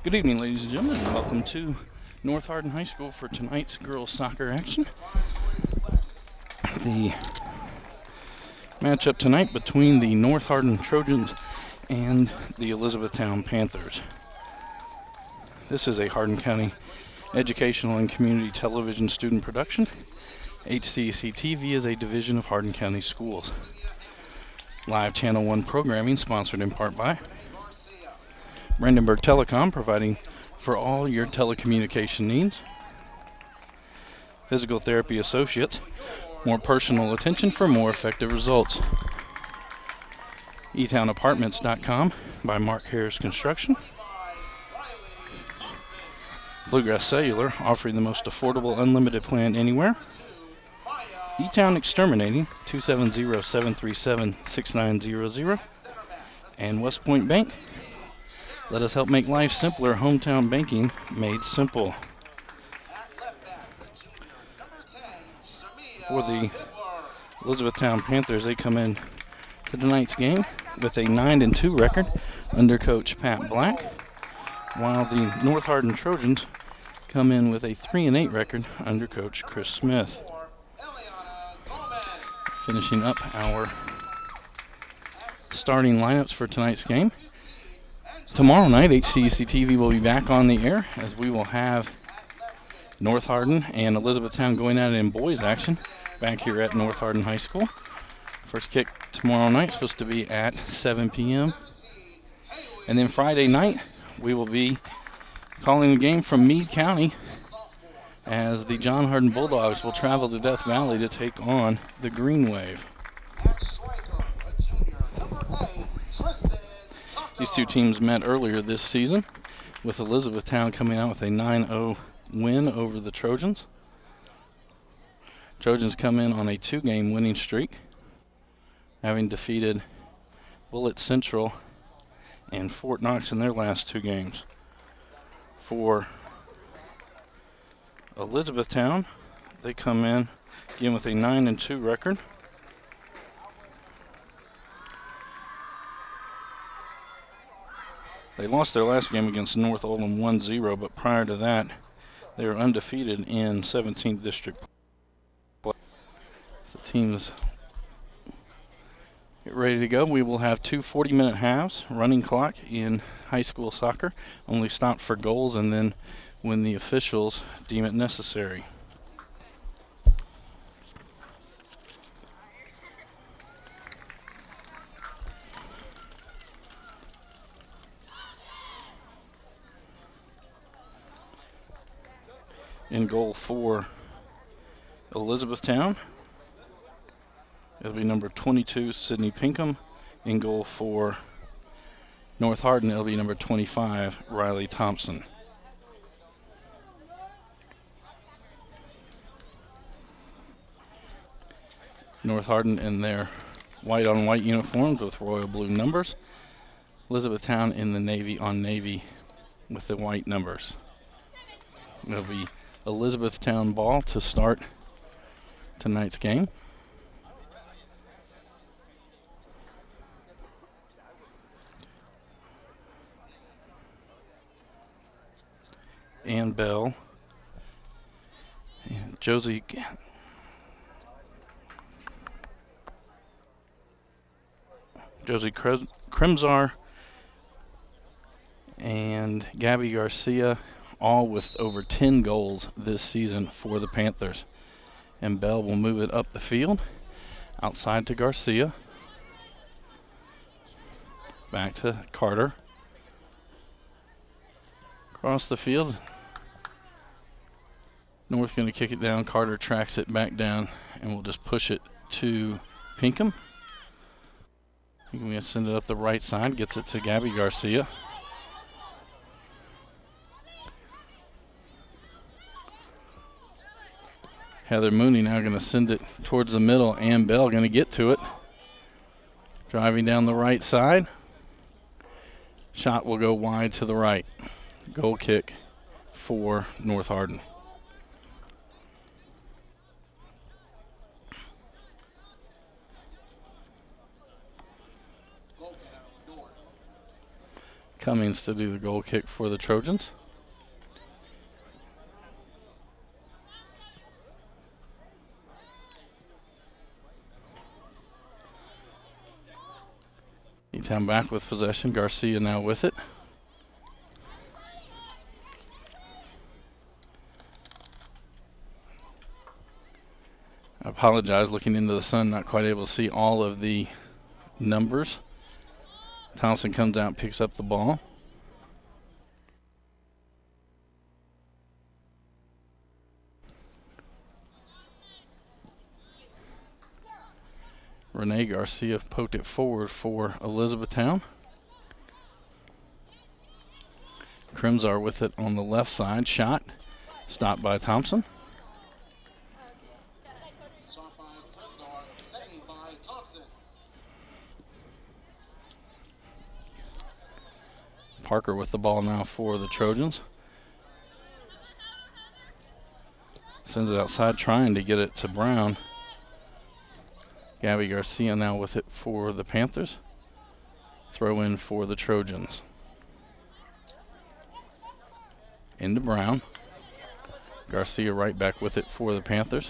Good evening, ladies and gentlemen, and welcome to North Hardin High School for tonight's girls soccer action. The matchup tonight between the North Hardin Trojans and the Elizabethtown Panthers. This is a Hardin County educational and community television student production. HCEC-TV is a division of Hardin County Schools. Live Channel 1 programming sponsored in part by Brandenburg Telecom, providing for all your telecommunication needs. Physical Therapy Associates, more personal attention for more effective results. EtownApartments.com by Mark Harris Construction. Bluegrass Cellular, offering the most affordable unlimited plan anywhere. Etown Exterminating, 270-737-6900. And West Point Bank, let us help make life simpler. Hometown banking made simple. For the Elizabethtown Panthers, they come in to tonight's game with a 9-2 record under Coach Pat Black, while the North Hardin Trojans come in with a 3-8 record under Coach Chris Smith. Finishing up our starting lineups for tonight's game. Tomorrow night, HCEC-TV will be back on the air as we will have North Hardin and Elizabethtown going at it in boys action back here at North Hardin High School. First kick tomorrow night is supposed to be at 7 p.m. And then Friday night, we will be calling the game from Meade County as the John Hardin Bulldogs will travel to Death Valley to take on the Green Wave. These two teams met earlier this season, with Elizabethtown coming out with a 9-0 win over the Trojans. Trojans come in on a 2-game winning streak, having defeated Bullitt Central and Fort Knox in their last 2 games. For Elizabethtown, they come in again with a 9-2 record. They lost their last game against North Oldham 1-0, but prior to that, they were undefeated in 17th District. The teams get ready to go. We will have 2 40-minute halves, running clock in high school soccer, only stopped for goals and then when the officials deem it necessary. In goal for Elizabethtown, it'll be number 22, Sydney Pinkham. In goal for North Hardin, it'll be number 25, Riley Thompson. North Hardin in their white-on-white uniforms with royal blue numbers. Elizabethtown in the navy on navy with the white numbers. It'll be Elizabethtown ball to start tonight's game. Ann Bell and Josie Kremzar and Gabby Garcia, all with over 10 goals this season for the Panthers. And Bell will move it up the field, outside to Garcia. Back to Carter. Across the field. North going to kick it down. Carter tracks it back down, and we'll just push it to Pinkham. Pinkham going to send it up the right side, gets it to Gabby Garcia. Heather Mooney now going to send it towards the middle. Ann Bell going to get to it. Driving down the right side. Shot will go wide to the right. Goal kick for North Hardin. Cummings to do the goal kick for the Trojans. Etown back with possession. Garcia now with it. I apologize, looking into the sun, not quite able to see all of the numbers. Thompson comes out, picks up the ball. Renee Garcia poked it forward for Elizabethtown. Crimsar with it on the left side. Shot stopped by Thompson. Parker with the ball now for the Trojans. Sends it outside, trying to get it to Brown. Gabby Garcia now with it for the Panthers. Throw in for the Trojans. Into Brown. Garcia right back with it for the Panthers.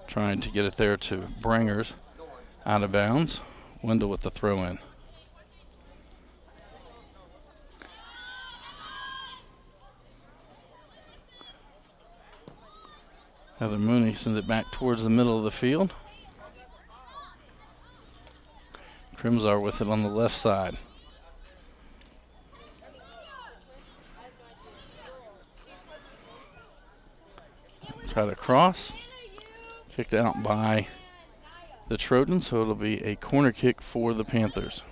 Trying to get it there to Bringers. Out of bounds. Wendell with the throw in. Heather Mooney sends it back towards the middle of the field. Crimsar with it on the left side. Try to cross. Kicked out by the Trojans, so it'll be a corner kick for the Panthers.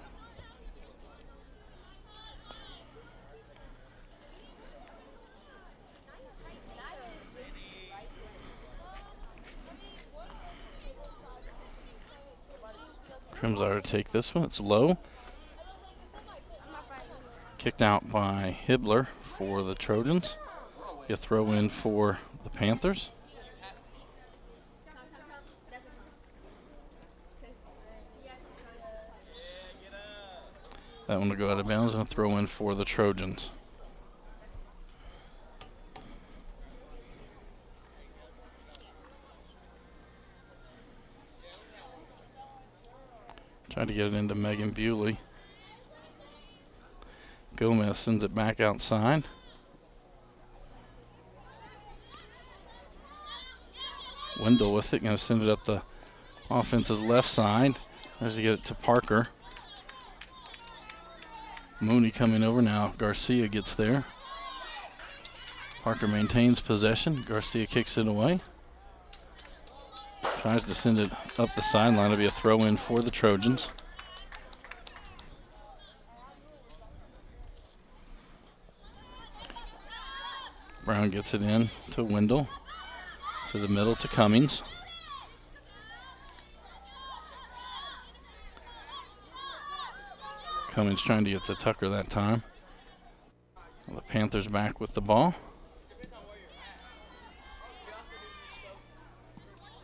Crimsar to take this one. It's low. Kicked out by Hibbler for the Trojans. You throw in for the Panthers. That one will go out of bounds and throw in for the Trojans. Trying to get it into Megan Bewley. Gomez sends it back outside. Wendell with it, going to send it up the offense's left side. Tries to get it to Parker. Mooney coming over now. Garcia gets there. Parker maintains possession. Garcia kicks it away. Tries to send it up the sideline. It'll be a throw in for the Trojans. Brown gets it in to Wendell. To the middle to Cummings. Cummings trying to get to Tucker that time. The Panthers back with the ball.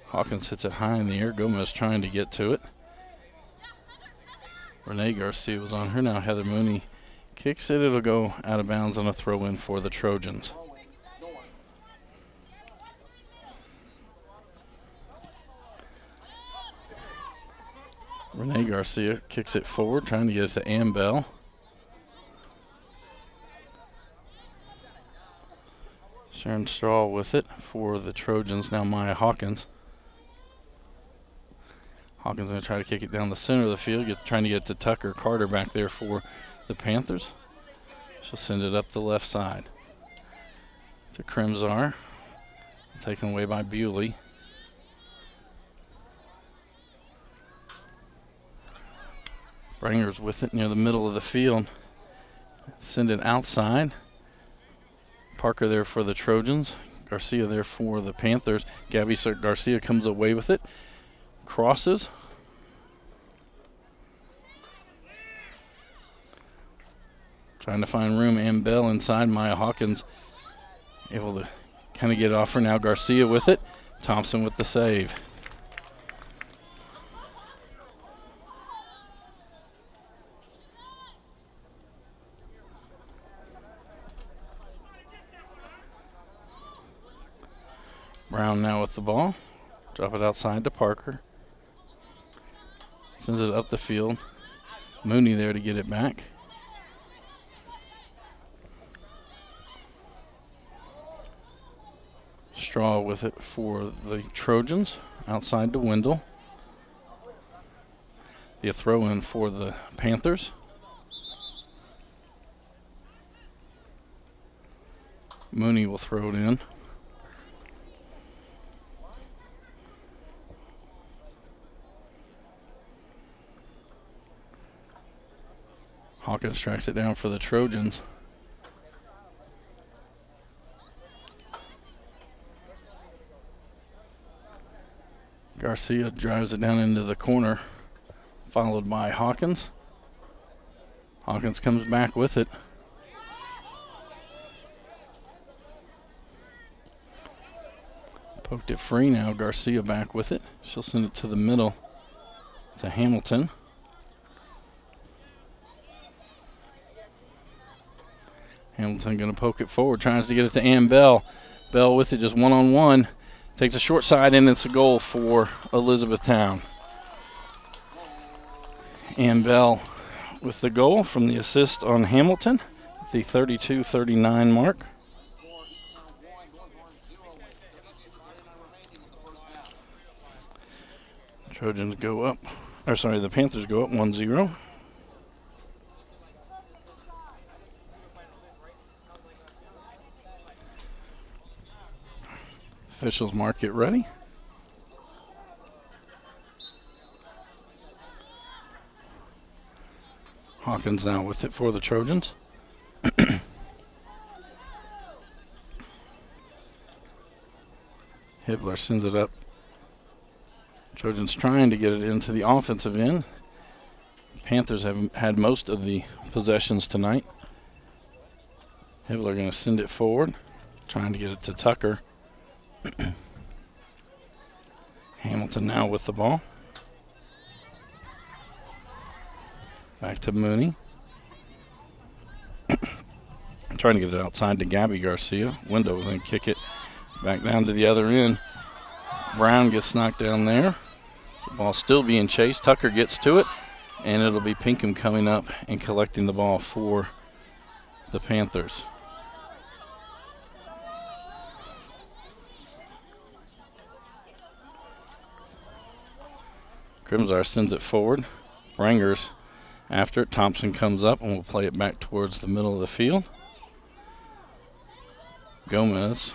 Hawkins hits it high in the air. Gomez trying to get to it. Renee Garcia was on her now. Heather Mooney kicks it. It'll go out of bounds on a throw in for the Trojans. Renee Garcia kicks it forward, trying to get it to Ambell. Sharon Straw with it for the Trojans. Now Maya Hawkins. Hawkins going to try to kick it down the center of the field, trying to get to Tucker. Carter back there for the Panthers. She'll send it up the left side to Crimsar. Taken away by Bewley. Bringers with it near the middle of the field. Send it outside. Parker there for the Trojans. Garcia there for the Panthers. Gabby Garcia comes away with it. Crosses. Trying to find room. Ambell inside. Maya Hawkins able to kind of get it off her now. Garcia with it. Thompson with the save. Brown now with the ball. Drop it outside to Parker. Sends it up the field. Mooney there to get it back. Straw with it for the Trojans. Outside to Wendell. Be a throw in for the Panthers. Mooney will throw it in. Hawkins tracks it down for the Trojans. Garcia drives it down into the corner, followed by Hawkins. Hawkins comes back with it. Poked it free now. Garcia back with it. She'll send it to the middle to Hamilton. Hamilton going to poke it forward. Tries to get it to Ann Bell. Bell with it just one-on-one. Takes a short side and it's a goal for Elizabethtown. Ann Bell with the goal from the assist on Hamilton. The 32-39 mark. Trojans go up, the Panthers go up 1-0. Officials mark it ready. Hawkins now with it for the Trojans. Hibbler sends it up. Trojans trying to get it into the offensive end. Panthers have had most of the possessions tonight. Hibbler going to send it forward, trying to get it to Tucker. Hamilton now with the ball. Back to Mooney. Trying to get it outside to Gabby Garcia. Window was going to kick it back down to the other end. Brown gets knocked down there. The ball still being chased. Tucker gets to it, and it'll be Pinkham coming up and collecting the ball for the Panthers. Grimsar sends it forward. Brangers after it. Thompson comes up and will play it back towards the middle of the field. Gomez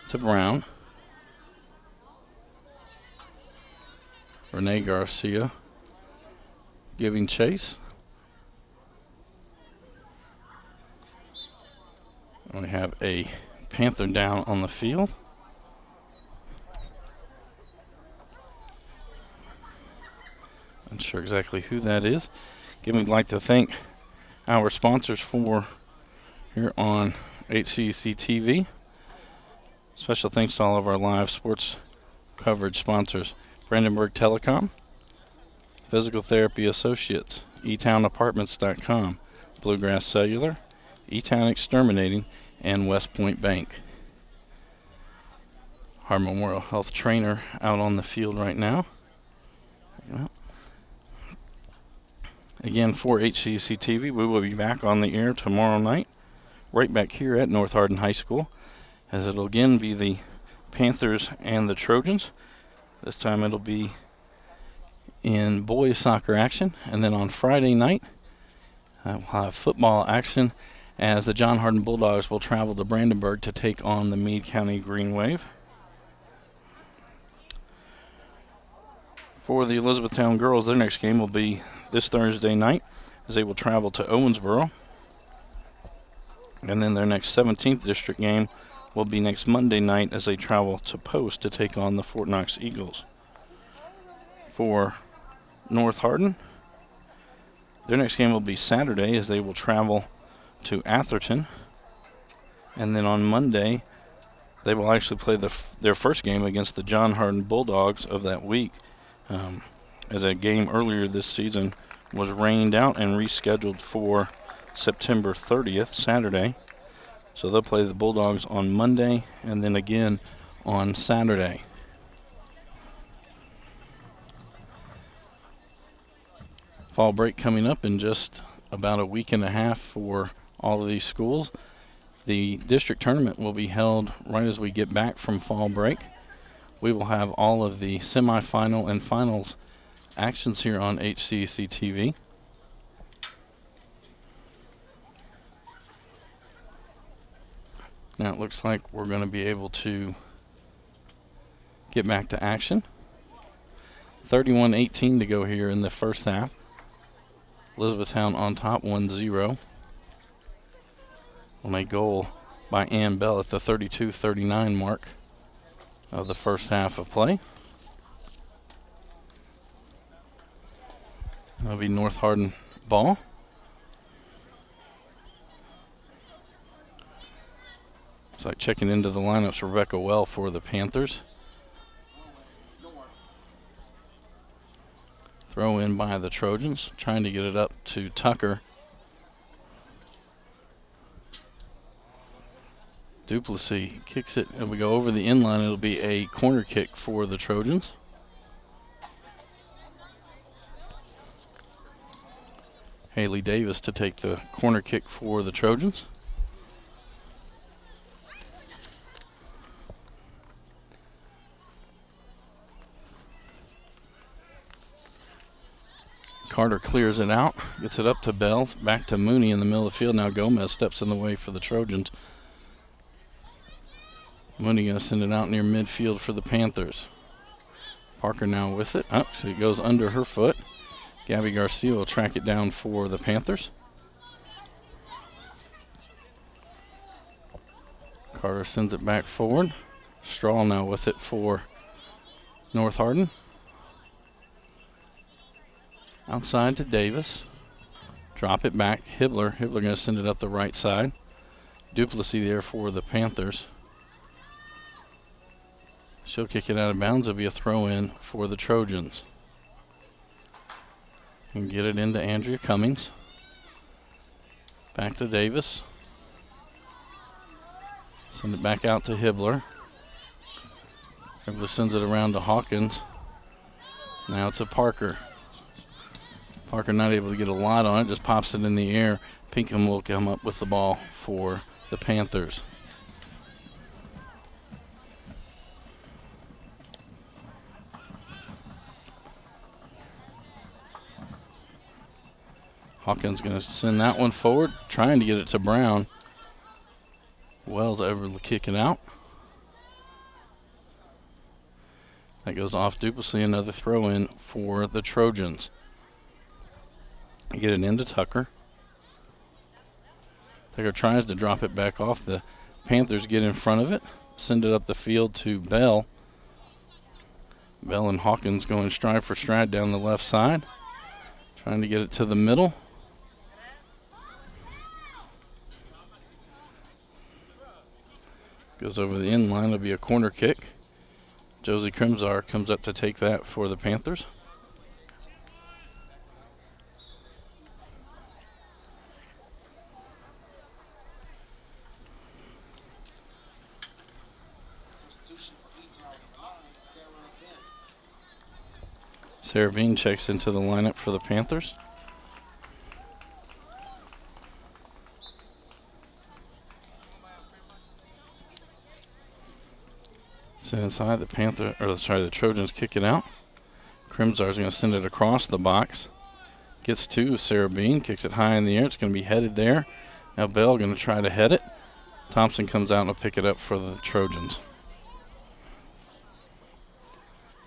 to Brown. Renee Garcia giving chase. And we have a Panther down on the field. Unsure exactly who that is. Again, we'd like to thank our sponsors for here on HCEC-TV. Special thanks to all of our live sports coverage sponsors. Brandenburg Telecom, Physical Therapy Associates, EtownApartments.com, Bluegrass Cellular, Etown Exterminating, and West Point Bank. Our Memorial Health trainer out on the field right now. Again, for HCEC-TV, we will be back on the air tomorrow night, right back here at North Hardin High School, as it'll again be the Panthers and the Trojans. This time it'll be in boys soccer action. And then on Friday night, we'll have football action as the John Hardin Bulldogs will travel to Brandenburg to take on the Meade County Green Wave. For the Elizabethtown girls, their next game will be this Thursday night as they will travel to Owensboro. And then their next 17th district game will be next Monday night as they travel to Post to take on the Fort Knox Eagles. For North Hardin, their next game will be Saturday as they will travel to Atherton. And then on Monday, they will actually play their first game against the John Hardin Bulldogs of that week, as a game earlier this season was rained out and rescheduled for September 30th, Saturday. So they'll play the Bulldogs on Monday and then again on Saturday. Fall break coming up in just about a week and a half for all of these schools. The district tournament will be held right as we get back from fall break. We will have all of the semifinal and finals actions here on HCEC-TV. Now it looks like we're going to be able to get back to action. 31-18 to go here in the first half. Elizabethtown on top 1-0 on a goal by Ann Bell at the 32-39 mark of the first half of play. That'll be North Hardin ball. It's like checking into the lineups, Rebecca Well for the Panthers. Throw in by the Trojans, trying to get it up to Tucker. Duplessis kicks it, and we go over the end line. It'll be a corner kick for the Trojans. Haley Davis to take the corner kick for the Trojans. Carter clears it out, gets it up to Bell, back to Mooney in the middle of the field. Now Gomez steps in the way for the Trojans. Mooney going to send it out near midfield for the Panthers. Parker now with it. Up, so it goes under her foot. Gabby Garcia will track it down for the Panthers. Carter sends it back forward. Strahl now with it for North Hardin. Outside to Davis. Drop it back. Hibbler going to send it up the right side. Duplessis there for the Panthers. She'll kick it out of bounds. It'll be a throw-in for the Trojans. And get it into Andrea Cummings. Back to Davis. Send it back out to Hibbler. Hibbler sends it around to Hawkins. Now to Parker. Parker not able to get a lot on it, just pops it in the air. Pinkham will come up with the ball for the Panthers. Hawkins going to send that one forward, trying to get it to Brown. Wells able to kick it out. That goes off Duplessis, another throw in for the Trojans. Get it into Tucker. Tucker tries to drop it back off. The Panthers get in front of it, send it up the field to Bell. Bell and Hawkins going stride for stride down the left side, trying to get it to the middle. Goes over the end line. It'll be a corner kick. Josie Krimzar comes up to take that for the Panthers. Sarah Bean checks into the lineup for the Panthers. Send inside. The Trojans kick it out. Krimzar's going to send it across the box. Gets to Sarah Bean, kicks it high in the air. It's going to be headed there. Now Bell going to try to head it. Thompson comes out and will pick it up for the Trojans.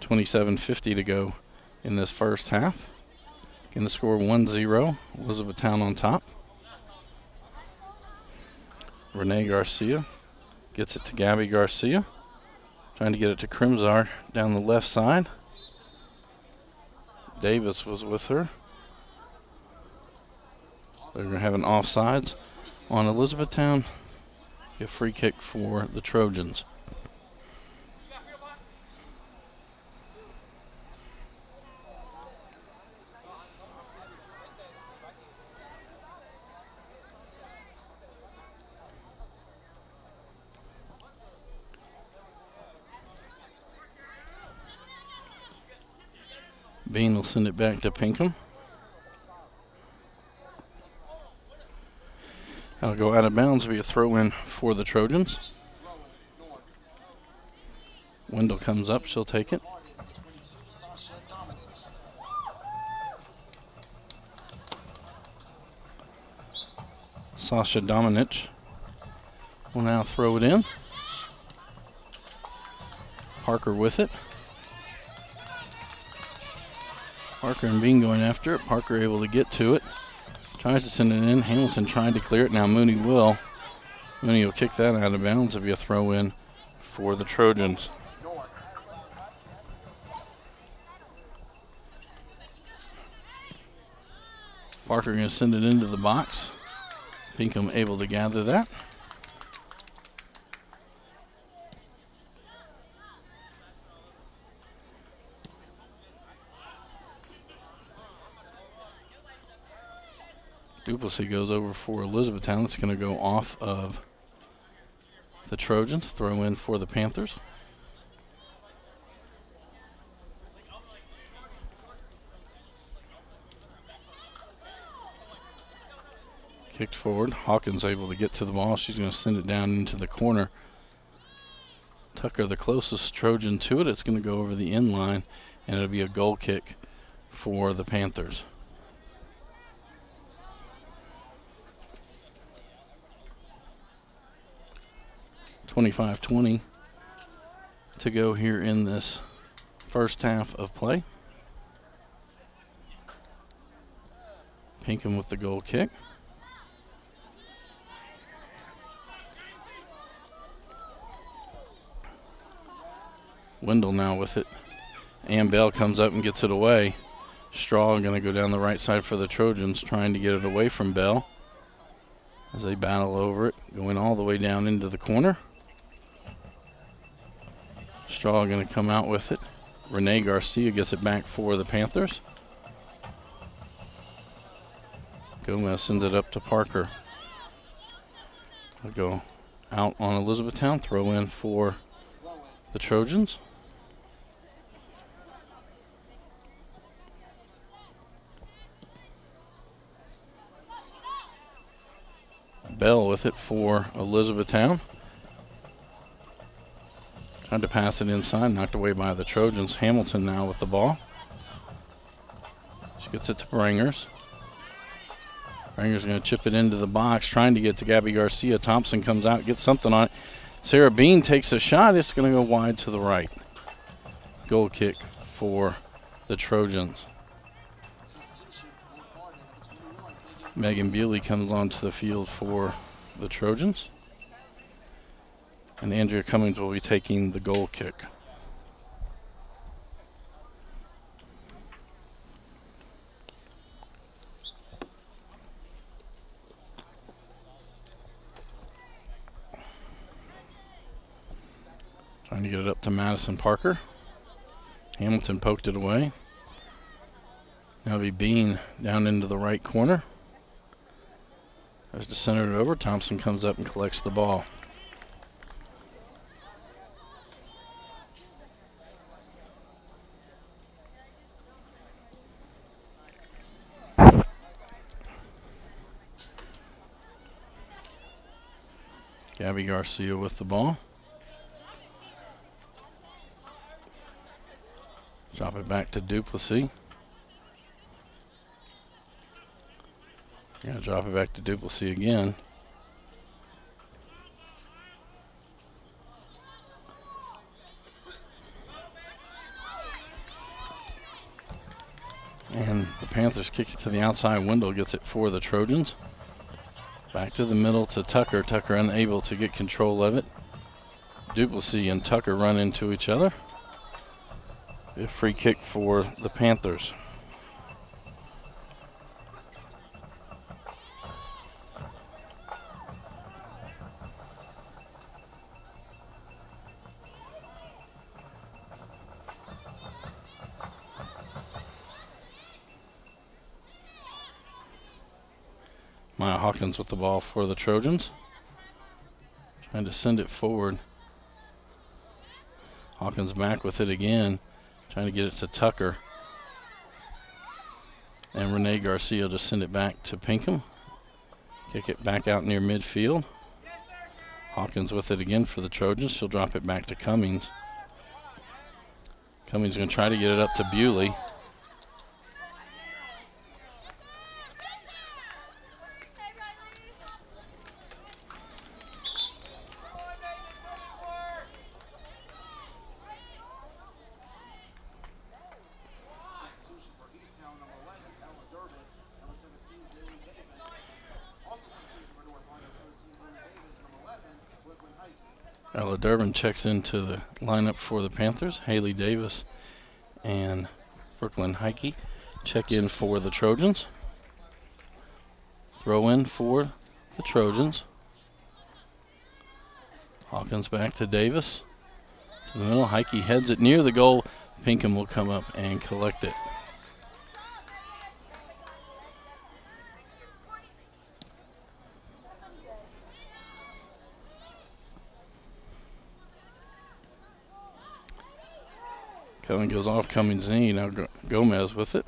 27:50 to go in this first half. Again, the score 1-0. Elizabethtown on top. Renee Garcia gets it to Gabby Garcia. Trying to get it to Krimzar down the left side. Davis was with her. They're going to have an offsides on Elizabethtown. A free kick for the Trojans. Bean will send it back to Pinkham. That'll go out of bounds, be a throw-in for the Trojans. Wendell comes up, she'll take it. Sasha Dominic will now throw it in. Parker with it. Parker and Bean going after it. Parker able to get to it. Tries to send it in. Hamilton trying to clear it. Now Mooney will. Mooney will kick that out of bounds. It'll be a throw in for the Trojans. Parker going to send it into the box. Pinkham able to gather that. Duplessis goes over for Elizabethtown. It's going to go off of the Trojans. Throw in for the Panthers. Kicked forward. Hawkins able to get to the ball. She's going to send it down into the corner. Tucker, the closest Trojan to it. It's going to go over the end line, and it'll be a goal kick for the Panthers. .25-20 to go here in this first half of play. Pinkham with the goal kick. Wendell now with it. And Bell comes up and gets it away. Straw going to go down the right side for the Trojans, trying to get it away from Bell as they battle over it, going all the way down into the corner. Straw going to come out with it. Renee Garcia gets it back for the Panthers. Gomez sends it up to Parker. They'll go out on Elizabethtown, throw in for the Trojans. Bell with it for Elizabethtown. Trying to pass it inside, knocked away by the Trojans. Hamilton now with the ball. She gets it to Bringers. Bringers going to chip it into the box, trying to get to Gabby Garcia. Thompson comes out, gets something on it. Sarah Bean takes a shot. It's going to go wide to the right. Goal kick for the Trojans. Megan Bewley comes onto the field for the Trojans. And Andrea Cummings will be taking the goal kick. Trying to get it up to Madison Parker. Hamilton poked it away. Now it'll be Bean down into the right corner. Tries to center it over. Thompson comes up and collects the ball. Gabby Garcia with the ball. Drop it back to Duplessis. Gonna drop it back to Duplessis again. And the Panthers kick it to the outside. Wendell gets it for the Trojans. Back to the middle to Tucker. Tucker unable to get control of it. Duplessis and Tucker run into each other. A free kick for the Panthers. Maya Hawkins with the ball for the Trojans. Trying to send it forward. Hawkins back with it again. Trying to get it to Tucker. And Renee Garcia will just send it back to Pinkham. Kick it back out near midfield. Hawkins with it again for the Trojans. She'll drop it back to Cummings. Cummings going to try to get it up to Bewley. Substitution for Etown, number 11, Ella Durbin, number 17, David Davis. Also substitution for North Hardin, 17, David Davis, number 11, Brooklyn Heike. Ella Durbin checks into the lineup for the Panthers. Haley Davis and Brooklyn Heike check in for the Trojans. Throw in for the Trojans. Hawkins back to Davis. To the middle. Heike heads it near the goal. Pinkham will come up and collect it. Cullen goes off Cummings' knee. Now Gomez with it.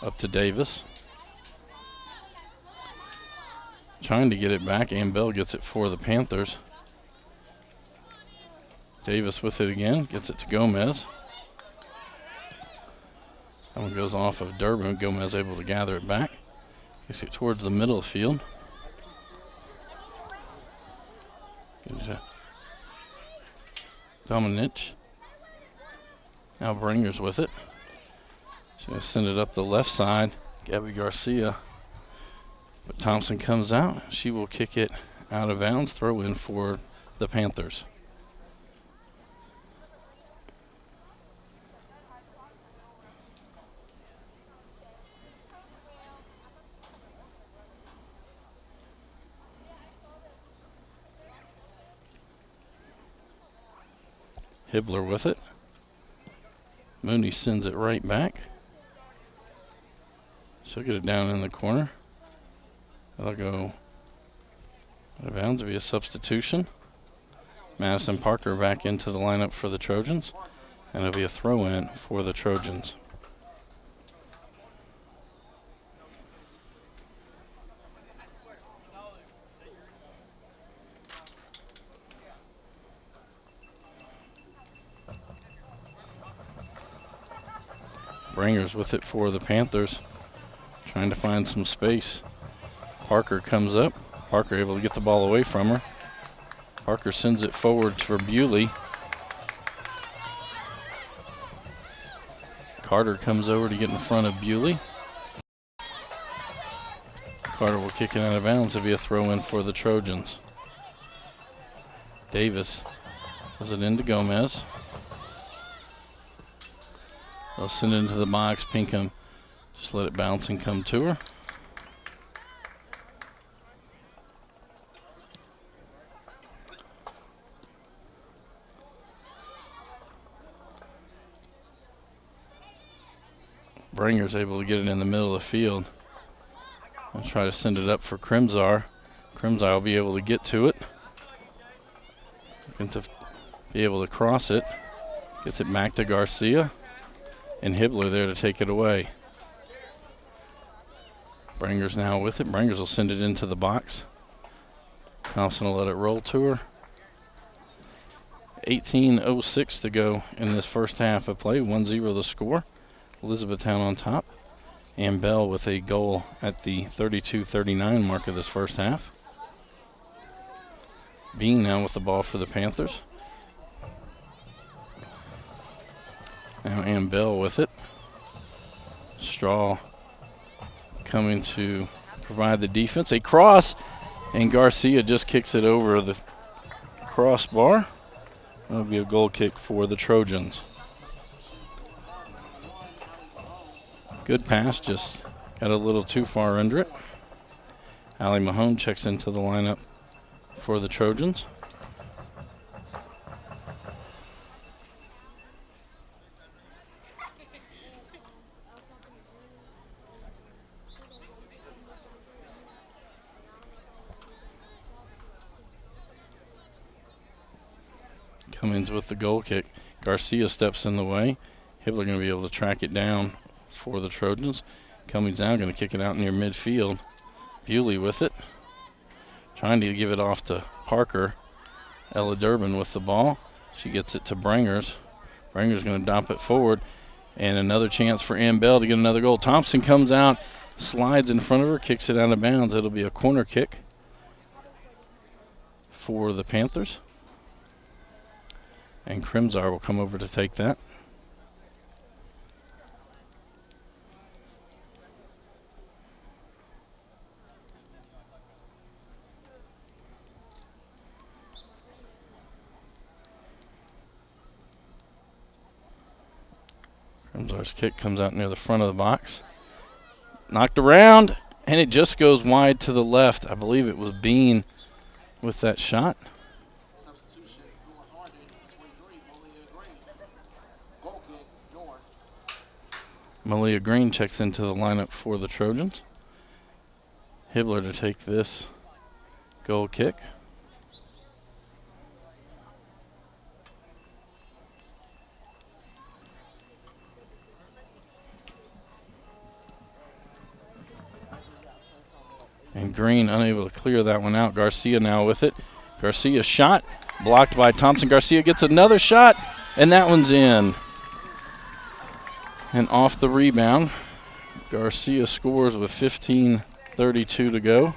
Up to Davis. Trying to get it back. Bell gets it for the Panthers. Davis with it again. Gets it to Gomez. That one goes off of Durbin. Gomez able to gather it back. Gets it towards the middle of the field. Dominich. Now Bringers with it. She's going to send it up the left side. Gabby Garcia. But Thompson comes out. She will kick it out of bounds. Throw in for the Panthers. Hibbler with it. Mooney sends it right back. She'll get it down in the corner. That'll go out of bounds via substitution. Madison Parker back into the lineup for the Trojans. And it'll be a throw in for the Trojans. Bringers with it for the Panthers. Trying to find some space. Parker comes up. Parker able to get the ball away from her. Parker sends it forward for Bewley. Carter comes over to get in front of Bewley. Carter will kick it out of bounds. It'll be a throw in for the Trojans. Davis does it into Gomez. They'll send it into the box. Pinkham just let it bounce and come to her. Bringer's able to get it in the middle of the field. I'll try to send it up for Crimzar. Crimzar will be able to get to it. Looking to be able to cross it. Gets it back to Garcia. And Hibbler there to take it away. Bringer's now with it. Bringers will send it into the box. Thompson will let it roll to her. 18:06 to go in this first half of play. 1-0 the score. Elizabethtown on top. And Bell with a goal at the 32-39 mark of this first half. Bean now with the ball for the Panthers. Now Ann Bell with it. Straw coming to provide the defense. A cross, and Garcia just kicks it over the crossbar. That'll be a goal kick for the Trojans. Good pass, just got a little too far under it. Allie Mahone checks into the lineup for the Trojans. Cummings with the goal kick. Garcia steps in the way. Hibbler going to be able to track it down for the Trojans. Cummings now going to kick it out near midfield. Bewley with it. Trying to give it off to Parker. Ella Durbin with the ball. She gets it to Bringers. Bringers going to dump it forward. And another chance for Ann Bell to get another goal. Thompson comes out, slides in front of her, kicks it out of bounds. It'll be a corner kick for the Panthers. And Crimsar will come over to take that. Crimsar's kick comes out near the front of the box. Knocked around, and it just goes wide to the left. I believe it was Bean with that shot. Substitution, North Hardin, 23, Malia Green. Goal kick, North. Malia Green checks into the lineup for the Trojans. Hibbler to take this goal kick. And Green unable to clear that one out. Garcia now with it. Garcia shot, blocked by Thompson. Garcia gets another shot, and that one's in. And off the rebound, Garcia scores with 15:32 to go.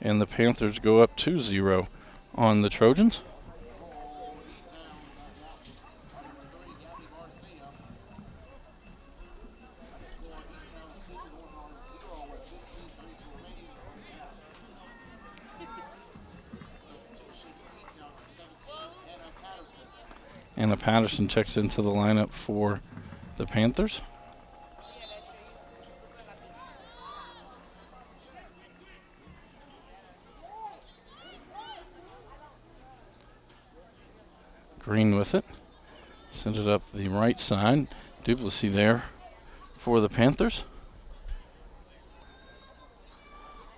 And the Panthers go up 2-0 on the Trojans. And the Patterson checks into the lineup for the Panthers. Green with it. Sends it up the right side. Duplessis there for the Panthers.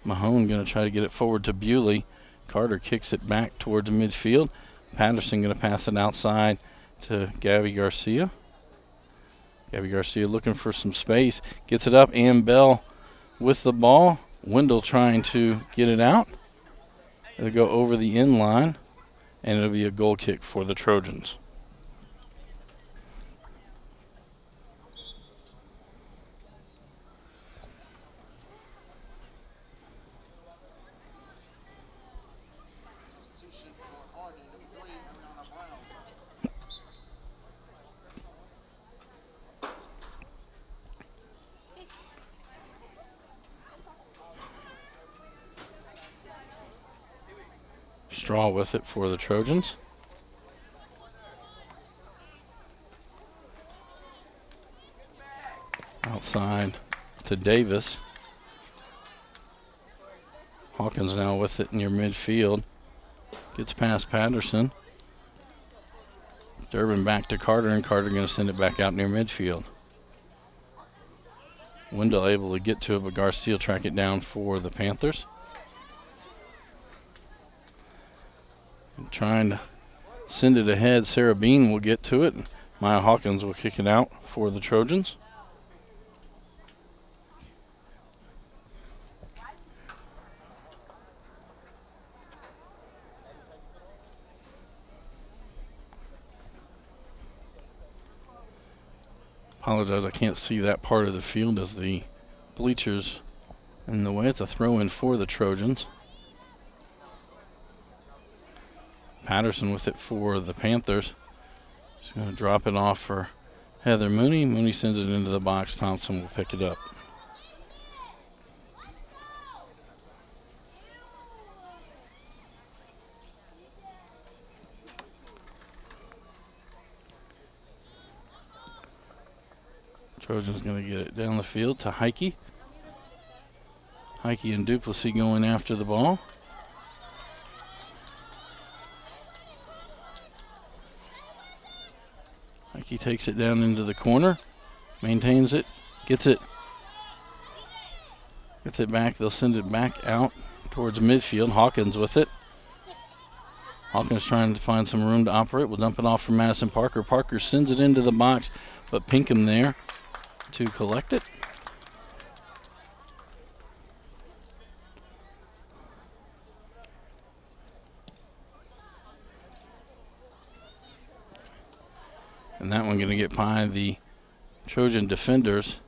Mahone going to try to get it forward to Bewley. Carter kicks it back towards midfield. Patterson going to pass it outside to Gabby Garcia. Gabby Garcia looking for some space. Gets it up. Ann Bell with the ball. Wendell trying to get it out. It'll go over the end line, and it'll be a goal kick for the Trojans. Straw with it for the Trojans. Outside to Davis. Hawkins now with it near midfield. Gets past Patterson. Durbin back to Carter, and Carter going to send it back out near midfield. Wendell able to get to it, but Garcia track it down for the Panthers. Trying to send it ahead. Sarah Bean will get to it. Maya Hawkins will kick it out for the Trojans. Apologize, I can't see that part of the field as the bleachers in the way. It's a throw-in for the Trojans. Patterson with it for the Panthers. She's going to drop it off for Heather Mooney. Mooney sends it into the box. Thompson will pick it up. Trojans going to get it down the field to Heike. Heike and Duplessis going after the ball. Heike takes it down into the corner, maintains it, gets it back. They'll send it back out towards midfield. Hawkins with it. Hawkins trying to find some room to operate. Will dump it off for Madison Parker. Parker sends it into the box, but Pinkham there to collect it. And that one going to get by the Trojan defenders.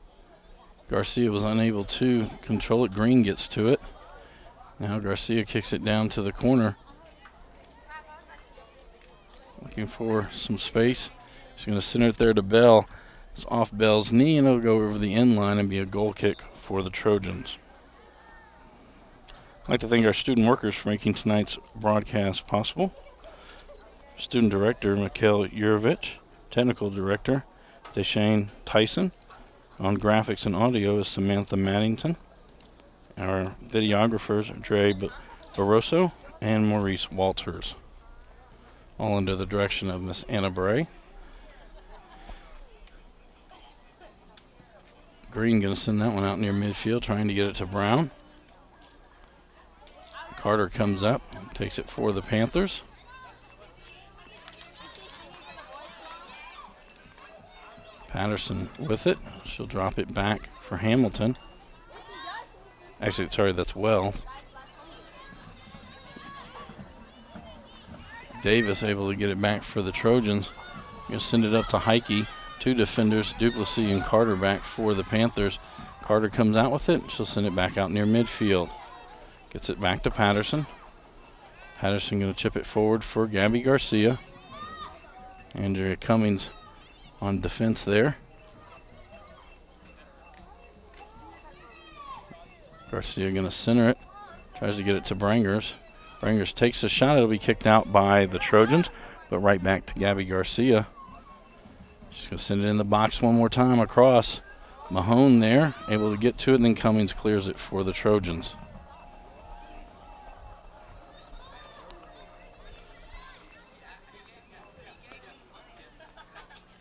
Garcia was unable to control it. Green gets to it. Now Garcia kicks it down to the corner. Looking for some space. She's going to send it there to Bell. It's off Bell's knee, and it'll go over the end line and be a goal kick for the Trojans. I'd like to thank our student workers for making tonight's broadcast possible. Student Director, Mikhail Yurovich. Technical Director, Deshane Tyson. On graphics and audio is Samantha Maddington. Our videographers, Dre Barroso and Maurice Walters. All under the direction of Miss Anna Bray. Green going to send that one out near midfield, trying to get it to Brown. Carter comes up, takes it for the Panthers. Patterson with it. She'll drop it back for Hamilton. Actually, sorry, that's Wells. Davis able to get it back for the Trojans. Going to send it up to Heike. Two defenders, Duplessis and Carter, back for the Panthers. Carter comes out with it. She'll send it back out near midfield. Gets it back to Patterson. Patterson going to chip it forward for Gabby Garcia. Andrea Cummings on defense there. Garcia going to center it. Tries to get it to Brangers. Brangers takes a shot. It'll be kicked out by the Trojans, but right back to Gabby Garcia. She's going to send it in the box one more time across. Mahone there, able to get to it, and then Cummings clears it for the Trojans.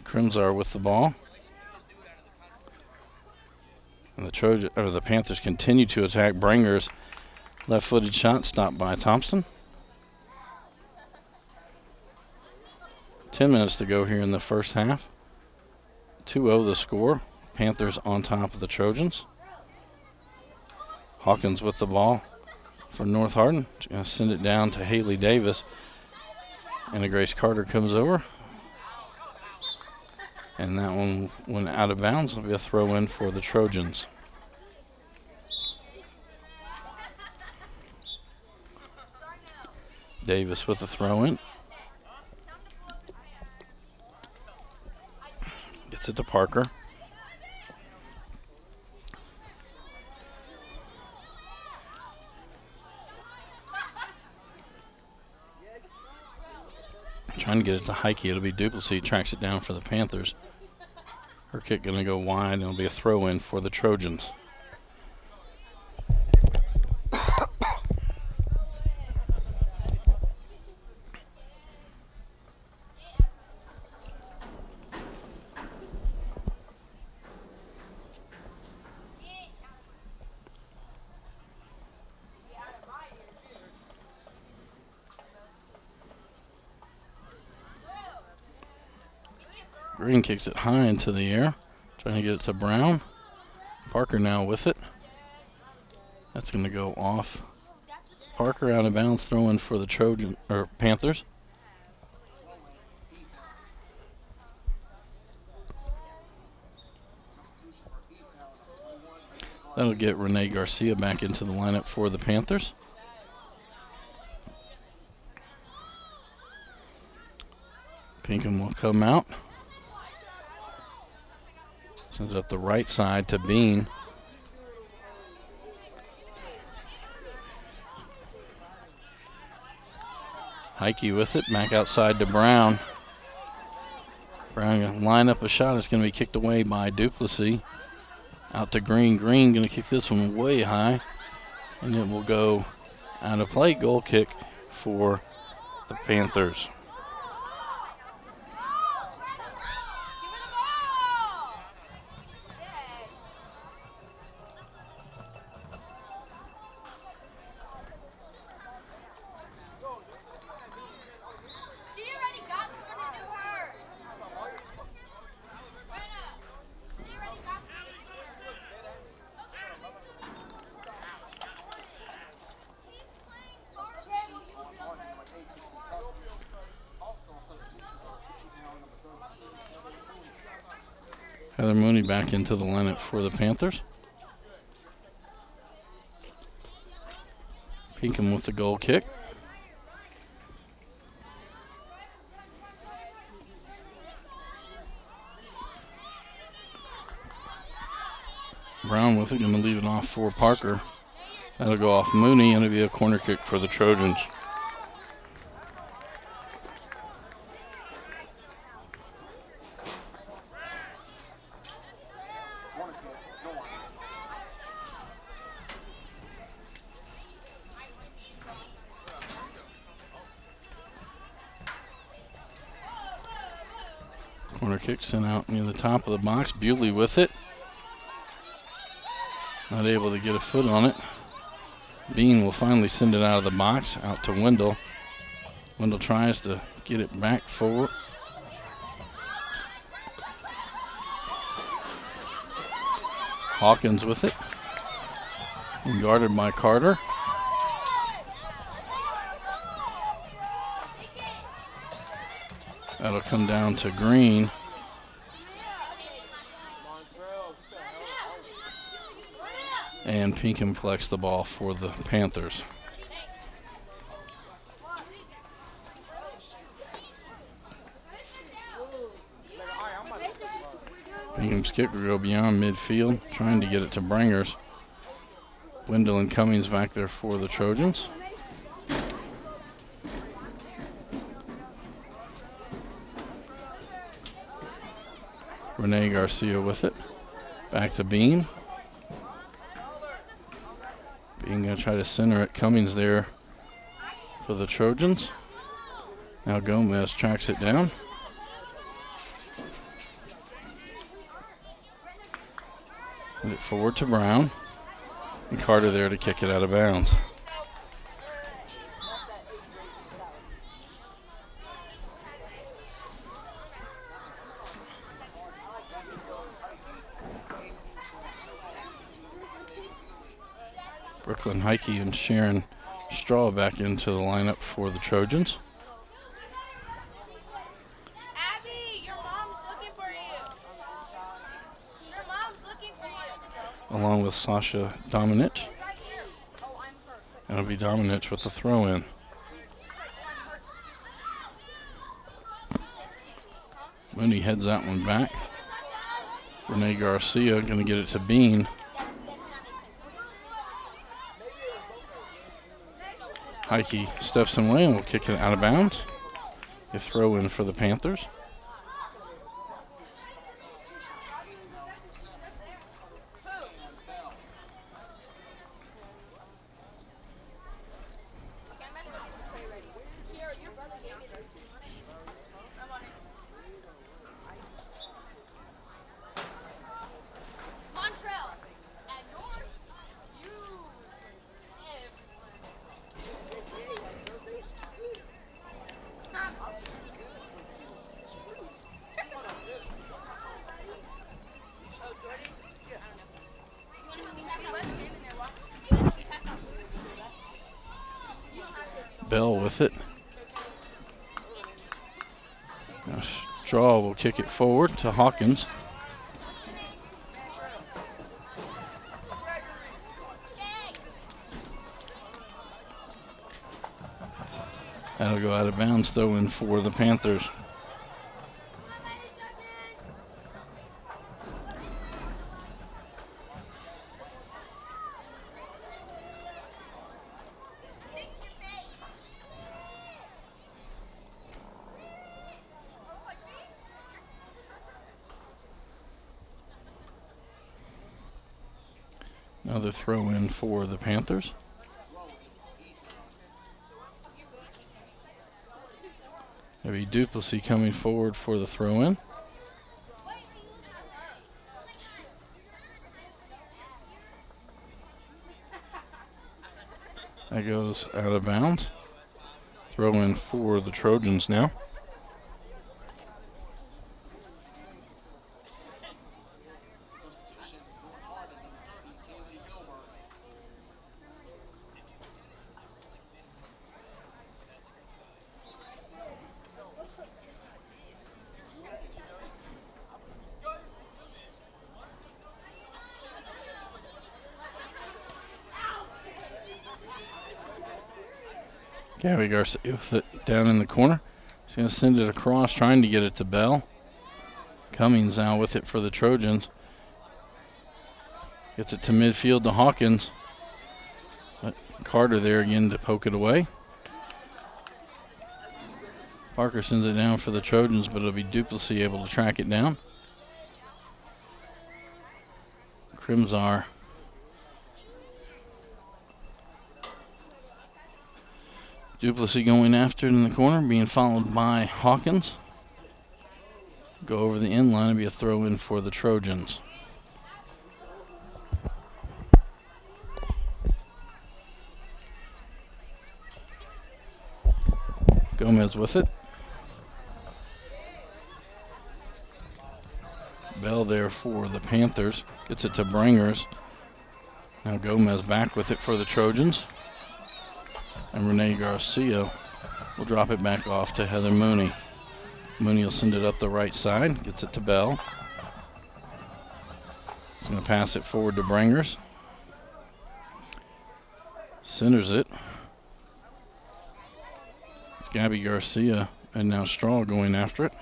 Crimsar with the ball. And the Panthers continue to attack. Brangers left-footed shot stopped by Thompson. 10 minutes to go here in the first half. 2-0 the score. Panthers on top of the Trojans. Hawkins with the ball for North Hardin. Going to send it down to Haley Davis. And Grace Carter comes over. And that one went out of bounds. It'll be a throw-in for the Trojans. Davis with the throw-in. Gets it to Parker. Trying to get it to Heike. It'll be Duplessis. Tracks it down for the Panthers. Her kick going to go wide, and it'll be a throw-in for the Trojans. Green kicks it high into the air, trying to get it to Brown. Parker now with it. That's going to go off. Parker out of bounds, throwing for the Panthers. That'll get Renee Garcia back into the lineup for the Panthers. Pinkham will come out. Sends it up the right side to Bean. Heike with it, back outside to Brown. Brown going to line up a shot. It's going to be kicked away by Duplessis. Out to Green. Green going to kick this one way high. And it will go out of play. Goal kick for the Panthers. on substitution for Etown number 13, Heather Mooney. Heather Mooney back into the lineup for the Panthers. Pinkham with the goal kick. Brown with it, going to leave it off for Parker. That'll go off Mooney, and it'll be a corner kick for the Trojans. Corner kick sent out near the top of the box. Bewley with it. Not able to get a foot on it. Bean will finally send it out of the box, out to Wendell. Wendell tries to get it back forward. Hawkins with it. And guarded by Carter. That'll come down to Green. And Pinkham collects the ball for the Panthers. Pinkham's kick will go beyond midfield, trying to get it to Bringers. Wendell and Cummings back there for the Trojans. Renee Garcia with it. Back to Bean. Bean going to try to center it. Cummings there for the Trojans. Now Gomez tracks it down. Send it forward to Brown. And Carter there to kick it out of bounds. Brooklyn Heike and Sharon Straw back into the lineup for the Trojans. Abby, your mom's looking for you. Your mom's looking for you. Along with Sasha Dominich. Oh, I'm hurt. And it'll be Dominich with the throw in. Mooney heads that one back. Renee Garcia going to get it to Bean. Heike steps away and will kick it out of bounds. A throw in for the Panthers. Bell with it. Now Straw will kick it forward to Hawkins. That'll go out of bounds, though, in for the Panthers. Another throw in for the Panthers. Heavy Duplessis coming forward for the throw in. That goes out of bounds. Throw in for the Trojans now. Gabby Garcia with it down in the corner. She's going to send it across, trying to get it to Bell. Cummings now with it for the Trojans. Gets it to midfield to Hawkins. But Carter there again to poke it away. Parker sends it down for the Trojans, but it'll be Duplessis able to track it down. Crimsar Duplessis going after it in the corner, being followed by Hawkins. Go over the end line and be a throw in for the Trojans. Gomez with it. Bell there for the Panthers. Gets it to Bringers. Now Gomez back with it for the Trojans. And Renee Garcia will drop it back off to Heather Mooney. Mooney will send it up the right side. Gets it to Bell. He's going to pass it forward to Bringers. Centers it. It's Gabby Garcia and now Straw going after it.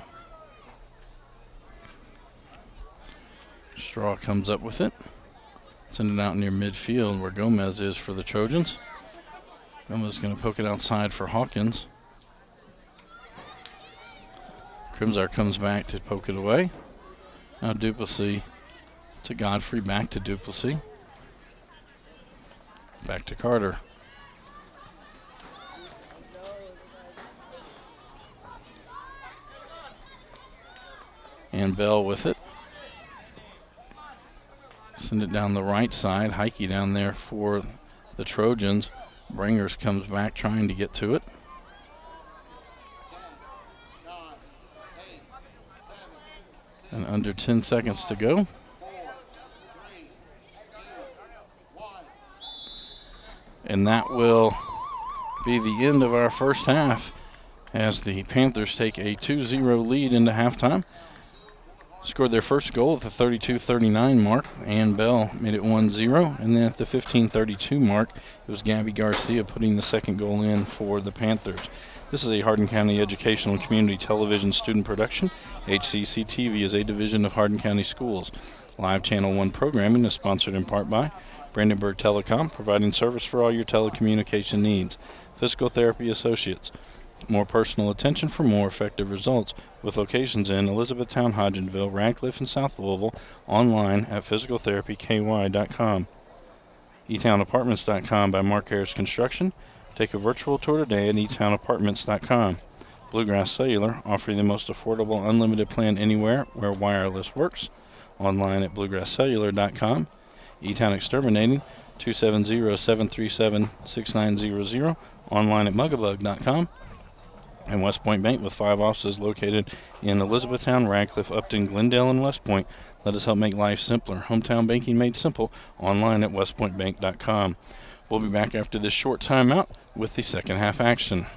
Straw comes up with it. Send it out near midfield where Gomez is for the Trojans. Gomez is going to poke it outside for Hawkins. Crimsar comes back to poke it away. Now Duplessis to Godfrey, back to Duplessis. Back to Carter. And Bell with it. Send it down the right side. Heike down there for the Trojans. Bringers comes back trying to get to it. 10, 9, 8, 7, 6, And under 10 seconds to go. 4, 3, 2, 1. And that will be the end of our first half as the Panthers take a 2-0 lead into halftime. Scored their first goal at the 32-39 mark. Ann Bell made it 1-0. And then at the 15-32 mark, it was Gabby Garcia putting the second goal in for the Panthers. This is a Hardin County Educational and Community Television student production. HCEC-TV is a division of Hardin County Schools. Live Channel 1 programming is sponsored in part by Brandenburg Telecom, providing service for all your telecommunication needs. Physical Therapy Associates. More personal attention for more effective results, with locations in Elizabethtown, Hodgenville, Radcliffe, and South Louisville, online at physicaltherapyky.com. EtownApartments.com by Mark Harris Construction. Take a virtual tour today at EtownApartments.com. Bluegrass Cellular, offering the most affordable unlimited plan anywhere where wireless works, online at bluegrasscellular.com. Etown Exterminating, 270-737-6900, online at mugabug.com. And West Point Bank, with 5 offices located in Elizabethtown, Radcliffe, Upton, Glendale, and West Point. Let us help make life simpler. Hometown banking made simple, online at westpointbank.com. We'll be back after this short timeout with the second half action.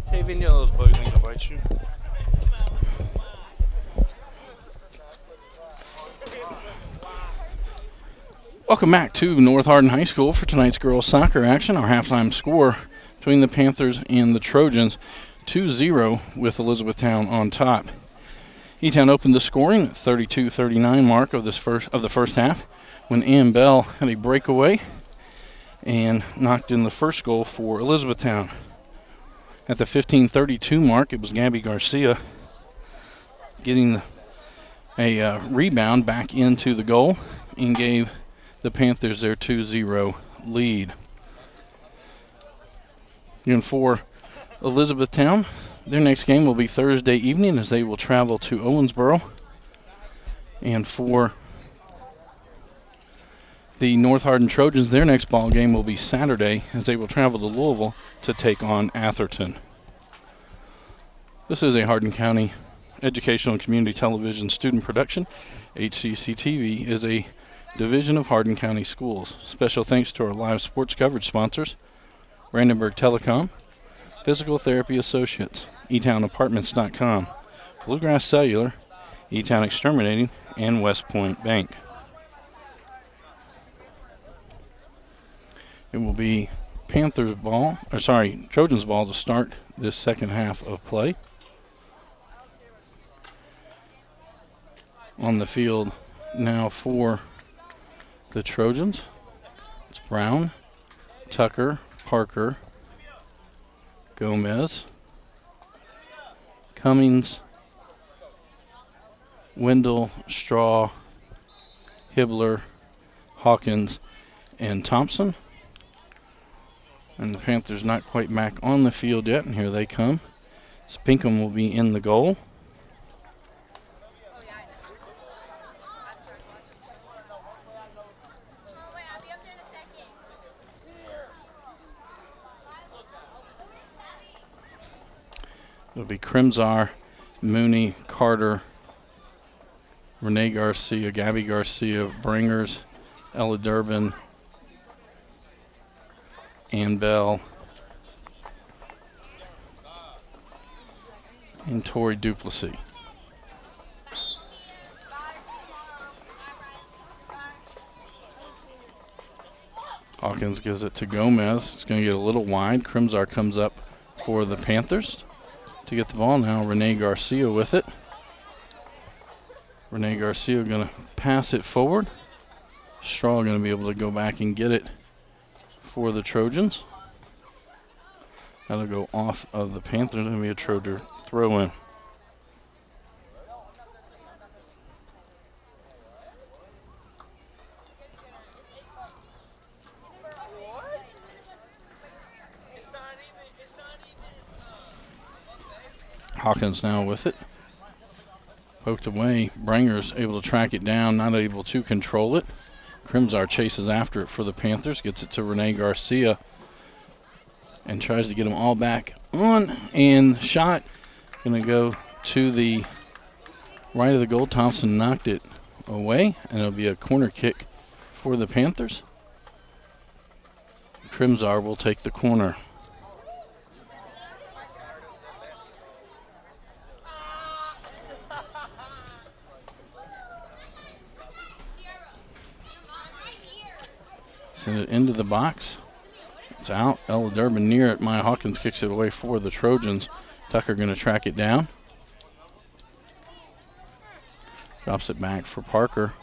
Hey, Vinny, those bugs ain't gonna bite you. Welcome back to North Hardin High School for tonight's girls soccer action. Our halftime score between the Panthers and the Trojans, 2-0 with Elizabethtown on top. Etown opened the scoring at 32-39 mark of the first half when Ann Bell had a breakaway and knocked in the first goal for Elizabethtown. At the 15-32 mark, it was Gabby Garcia getting a rebound back into the goal and gave the Panthers their 2-0 lead. And for Elizabethtown, their next game will be Thursday evening as they will travel to Owensboro And for the North Hardin Trojans, their next ball game will be Saturday as they will travel to Louisville to take on Atherton. This is a Hardin County Educational and Community Television student production. HCEC-TV is a division of Hardin County Schools. Special thanks to our live sports coverage sponsors: Brandenburg Telecom, Physical Therapy Associates, EtownApartments.com, Bluegrass Cellular, Etown Exterminating, and West Point Bank. It will be Trojans ball to start this second half of play. On the field now for the Trojans, it's Brown, Tucker, Parker, Gomez, Cummings, Wendell, Straw, Hibbler, Hawkins, and Thompson. And the Panthers not quite back on the field yet, and here they come. Spinkham will be in the goal. It'll be Crimzar, Mooney, Carter, Renee Garcia, Gabby Garcia, Bringers, Ella Durbin, Ann Bell, and Tori Duplessis. Hawkins gives it to Gomez. It's going to get a little wide. Crimzar comes up for the Panthers to get the ball. Now Renee Garcia with it. Renee Garcia going to pass it forward. Straw going to be able to go back and get it for the Trojans. That'll go off of the Panthers. Going to be a Trojan throw in. Hawkins now with it. Poked away. Bringers able to track it down, not able to control it. Crimzar chases after it for the Panthers, gets it to Renee Garcia, and tries to get them all back on. And shot going to go to the right of the goal. Thompson knocked it away, and it'll be a corner kick for the Panthers. Crimzar will take the corner. Send it into the box. It's out. Ella Durbin near it. Maya Hawkins kicks it away for the Trojans. Tucker going to track it down. Drops it back for Parker.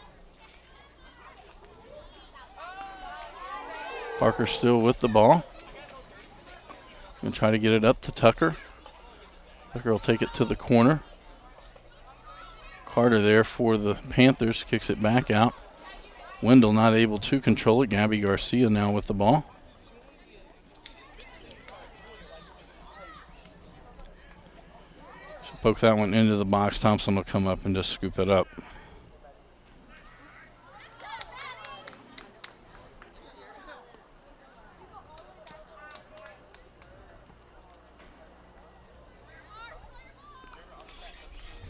Parker still with the ball. Going to try to get it up to Tucker. Tucker will take it to the corner. Carter there for the Panthers. Kicks it back out. Wendell not able to control it. Gabby Garcia now with the ball. She'll poke that one into the box. Thompson will come up and just scoop it up.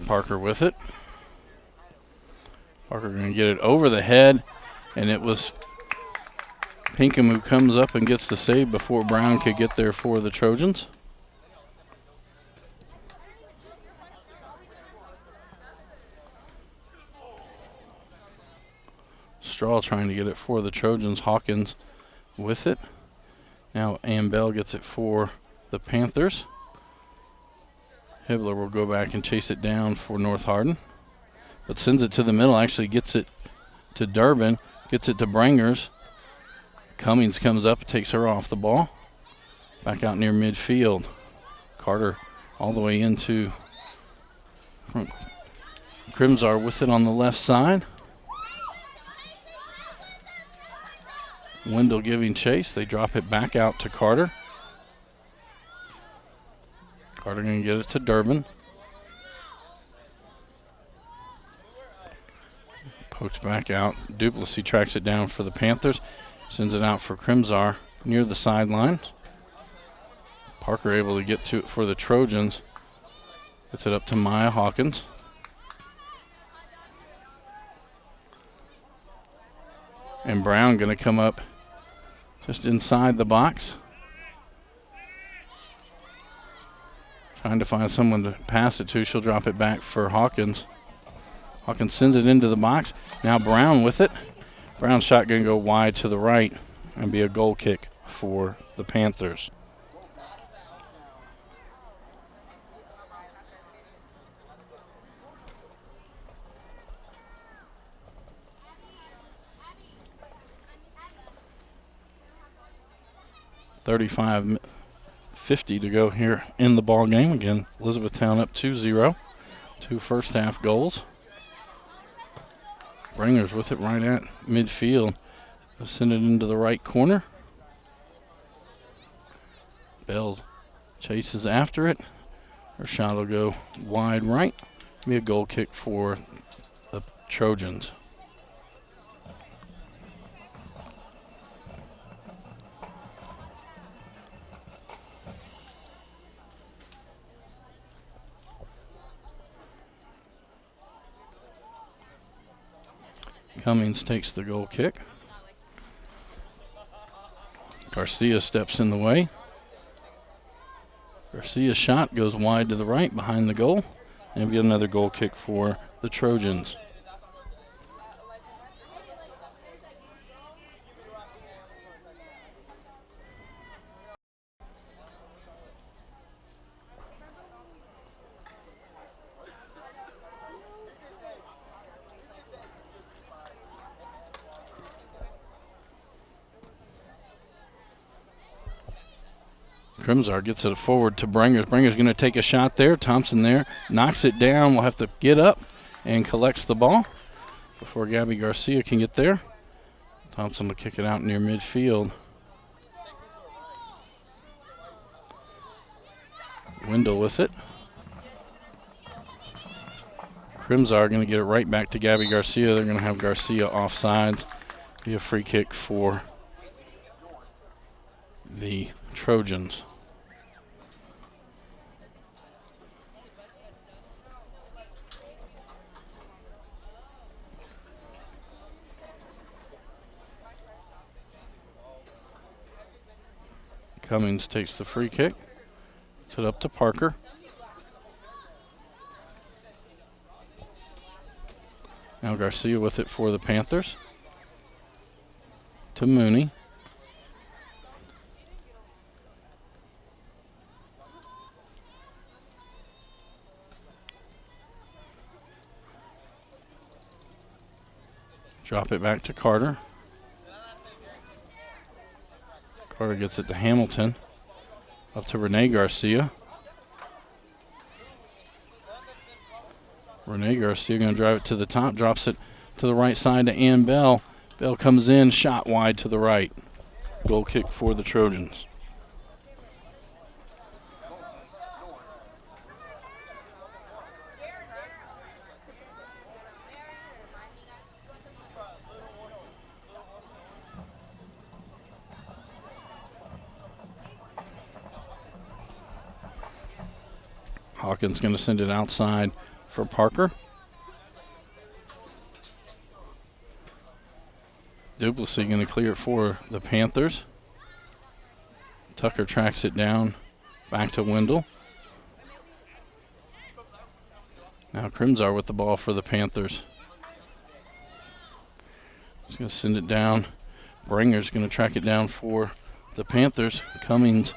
Parker with it. Parker going to get it over the head, and it was Pinkham who comes up and gets the save before Brown could get there for the Trojans. Straw trying to get it for the Trojans. Hawkins with it. Now Ann Bell gets it for the Panthers. Hibbler will go back and chase it down for North Hardin, but sends it to the middle. Actually gets it to Durbin, gets it to Bringers. Cummings comes up, takes her off the ball. Back out near midfield. Carter all the way into Crimzar with it on the left side. Wendell giving chase. They drop it back out to Carter. Carter going to get it to Durbin. Pokes back out. Duplessis tracks it down for the Panthers. Sends it out for Crimzar near the sideline. Parker able to get to it for the Trojans. Puts it up to Maya Hawkins. And Brown going to come up just inside the box. Trying to find someone to pass it to. She'll drop it back for Hawkins. Hawkins sends it into the box. Now Brown with it. Brown's shot going to go wide to the right and be a goal kick for the Panthers. 35:50 to go here in the ball game. Again, Elizabethtown up 2-0. 2 first half goals. Bringers with it right at midfield. They'll send it into the right corner. Bell chases after it. Her shot will go wide right. Be a goal kick for the Trojans. Cummings takes the goal kick. Garcia steps in the way. Garcia's shot goes wide to the right behind the goal. And we get another goal kick for the Trojans. Crimzar gets it forward to Bringers. Bringers going to take a shot there. Thompson there knocks it down. Will have to get up and collects the ball before Gabby Garcia can get there. Thompson will kick it out near midfield. Wendell with it. Crimzar going to get it right back to Gabby Garcia. They're going to have Garcia offsides. Be a free kick for the Trojans. Cummings takes the free kick. Puts it up to Parker. Now Garcia with it for the Panthers. To Mooney. Drop it back to Carter. Carter gets it to Hamilton. Up to Renee Garcia. Renee Garcia going to drive it to the top. Drops it to the right side to Ann Bell. Bell comes in, shot wide to the right. Goal kick for the Trojans. Hawkins going to send it outside for Parker. Duplessis going to clear it for the Panthers. Tucker tracks it down back to Wendell. Now Crimzar with the ball for the Panthers. He's going to send it down. Bringer's going to track it down for the Panthers. Cummings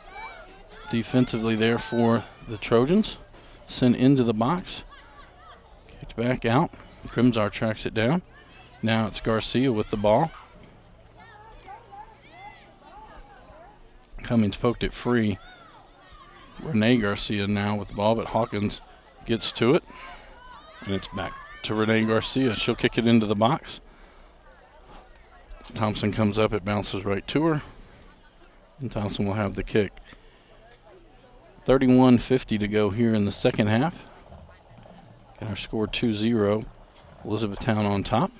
defensively there for the Trojans. Sent into the box. Kicked back out. Crimzar tracks it down. Now it's Garcia with the ball. Cummings poked it free. Renee Garcia now with the ball, but Hawkins gets to it. And it's back to Renee Garcia. She'll kick it into the box. Thompson comes up. It bounces right to her. And Thompson will have the kick. 31:50 to go here in the second half. Got our score 2-0. Elizabethtown on top.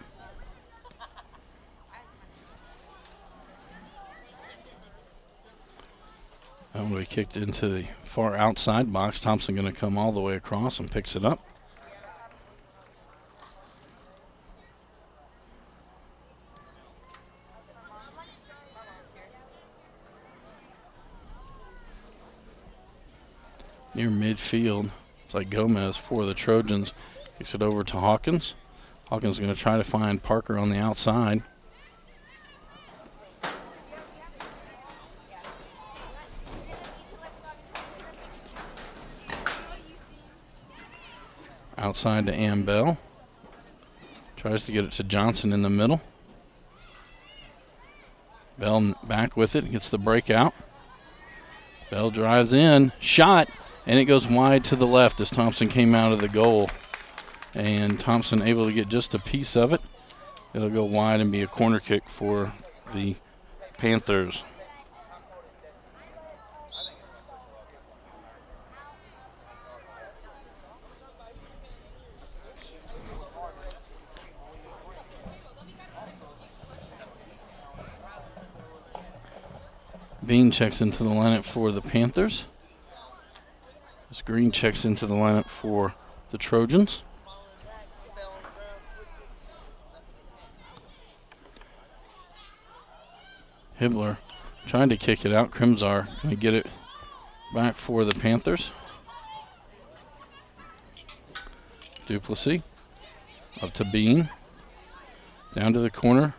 That will be kicked into the far outside box. Thompson going to come all the way across and picks it up. Near midfield, it's like Gomez for the Trojans. Kicks it over to Hawkins. Hawkins is going to try to find Parker on the outside. Outside to Ambell. Tries to get it to Johnson in the middle. Bell back with it, gets the breakout. Bell drives in, shot, and it goes wide to the left as Thompson came out of the goal. And Thompson able to get just a piece of it. It'll go wide and be a corner kick for the Panthers. Bean checks into the lineup for the Panthers. As Green checks into the lineup for the Trojans. Hibbler trying to kick it out. Crimzar going to get it back for the Panthers. Duplessis up to Bean. Down to the corner.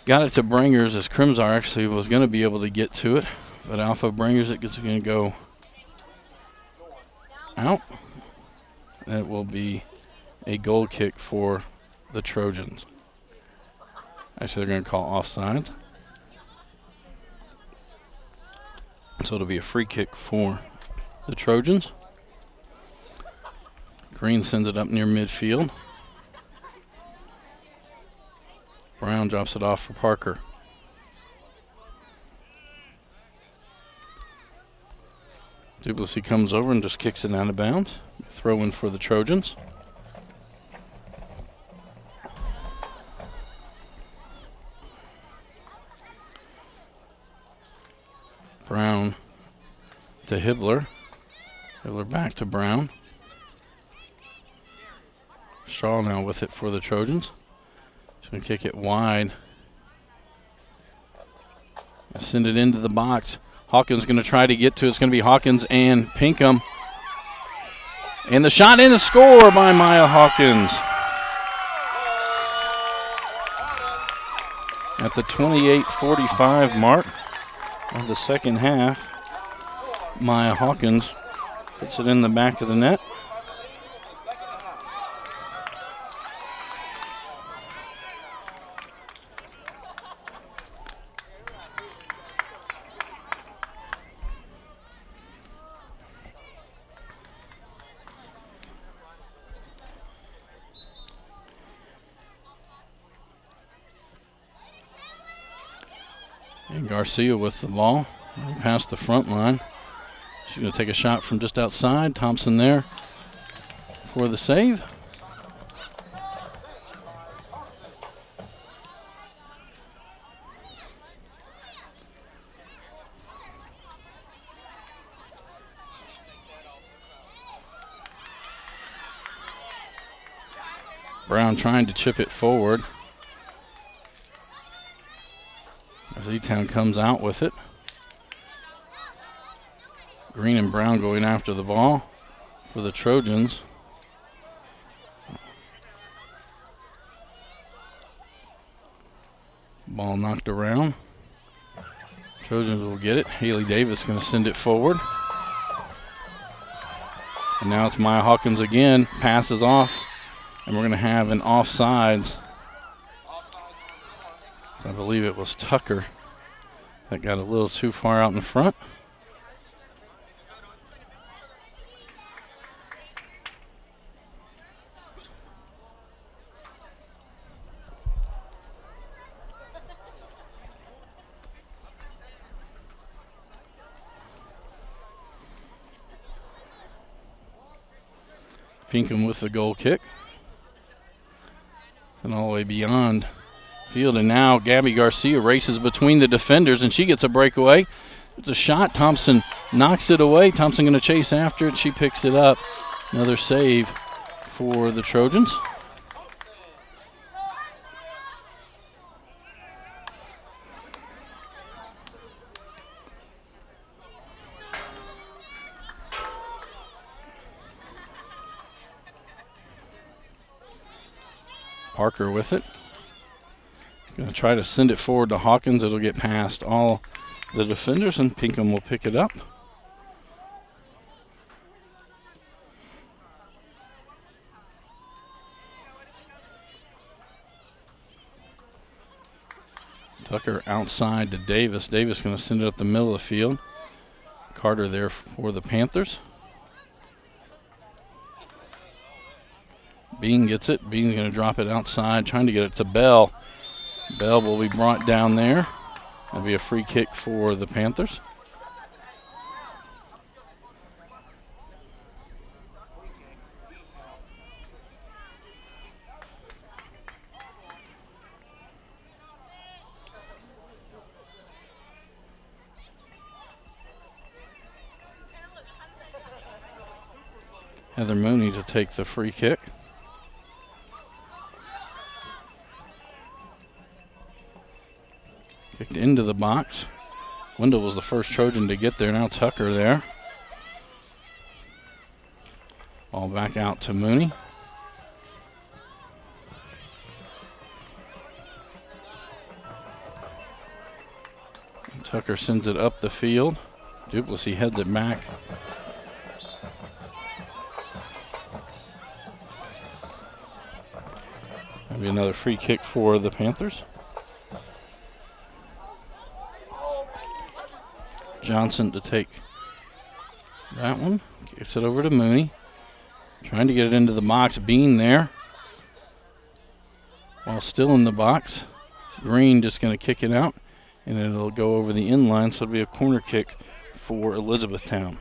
Got it to Bringers as Crimzar actually was going to be able to get to it. But off of Bringers, it's going to go out. That will be a goal kick for the Trojans. Actually, they're going to call offside. So it'll be a free kick for the Trojans. Green sends it up near midfield. Brown drops it off for Parker. Duplessis comes over and just kicks it out of bounds. Throw in for the Trojans. Brown to Hibbler. Hibbler back to Brown. Shaw now with it for the Trojans. He's going to kick it wide. Send it into the box. Hawkins going to try to get to it. It's going to be Hawkins and Pinkham. And the shot in the score by Maya Hawkins. At the 28:45 mark of the second half, Maya Hawkins puts it in the back of the net. And Garcia with the ball, past the front line. She's going to take a shot from just outside. Thompson there for the save. Brown trying to chip it forward. As Etown comes out with it. Green and Brown going after the ball for the Trojans. Ball knocked around. Trojans will get it. Haley Davis going to send it forward. And now it's Maya Hawkins again. Passes off. And we're going to have an offsides. So I believe it was Tucker that got a little too far out in front. Pinkham with the goal kick. And all the way beyond field, and now Gabby Garcia races between the defenders, and she gets a breakaway. It's a shot. Thompson knocks it away. Thompson going to chase after it. She picks it up. Another save for the Trojans. Parker with it. Going to try to send it forward to Hawkins. It'll get past all the defenders, and Pinkham will pick it up. Tucker outside to Davis. Davis going to send it up the middle of the field. Carter there for the Panthers. Bean gets it. Bean's going to drop it outside, trying to get it to Bell. Bell will be brought down there. That'll be a free kick for the Panthers. Heather Mooney to take the free kick. Kicked into the box. Wendell was the first Trojan to get there. Now Tucker there. Ball back out to Mooney. Tucker sends it up the field. Duplessis heads it back. That'll be another free kick for the Panthers. Johnson to take that one. Gives it over to Mooney. Trying to get it into the box. Bean there. While still in the box. Green just going to kick it out, and it'll go over the inline, so it'll be a corner kick for Elizabethtown.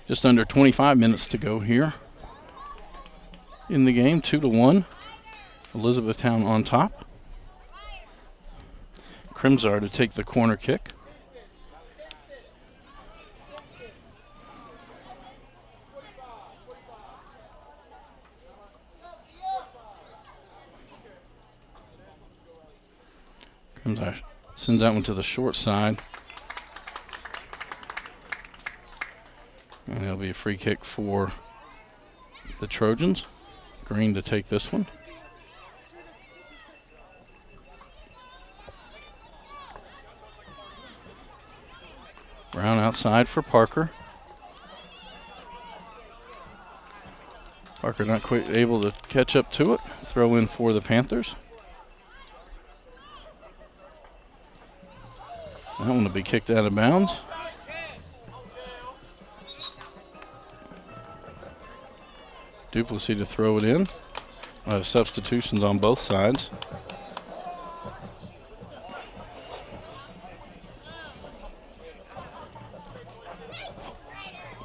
Just under 25 minutes to go here in the game. 2-1. Elizabethtown on top. Crimsar to take the corner kick. Crimsar sends that one to the short side. And it'll be a free kick for the Trojans. Green to take this one. Brown outside for Parker. Parker not quite able to catch up to it. Throw in for the Panthers. That one will be kicked out of bounds. Duplessis to throw it in. We'll have substitutions on both sides.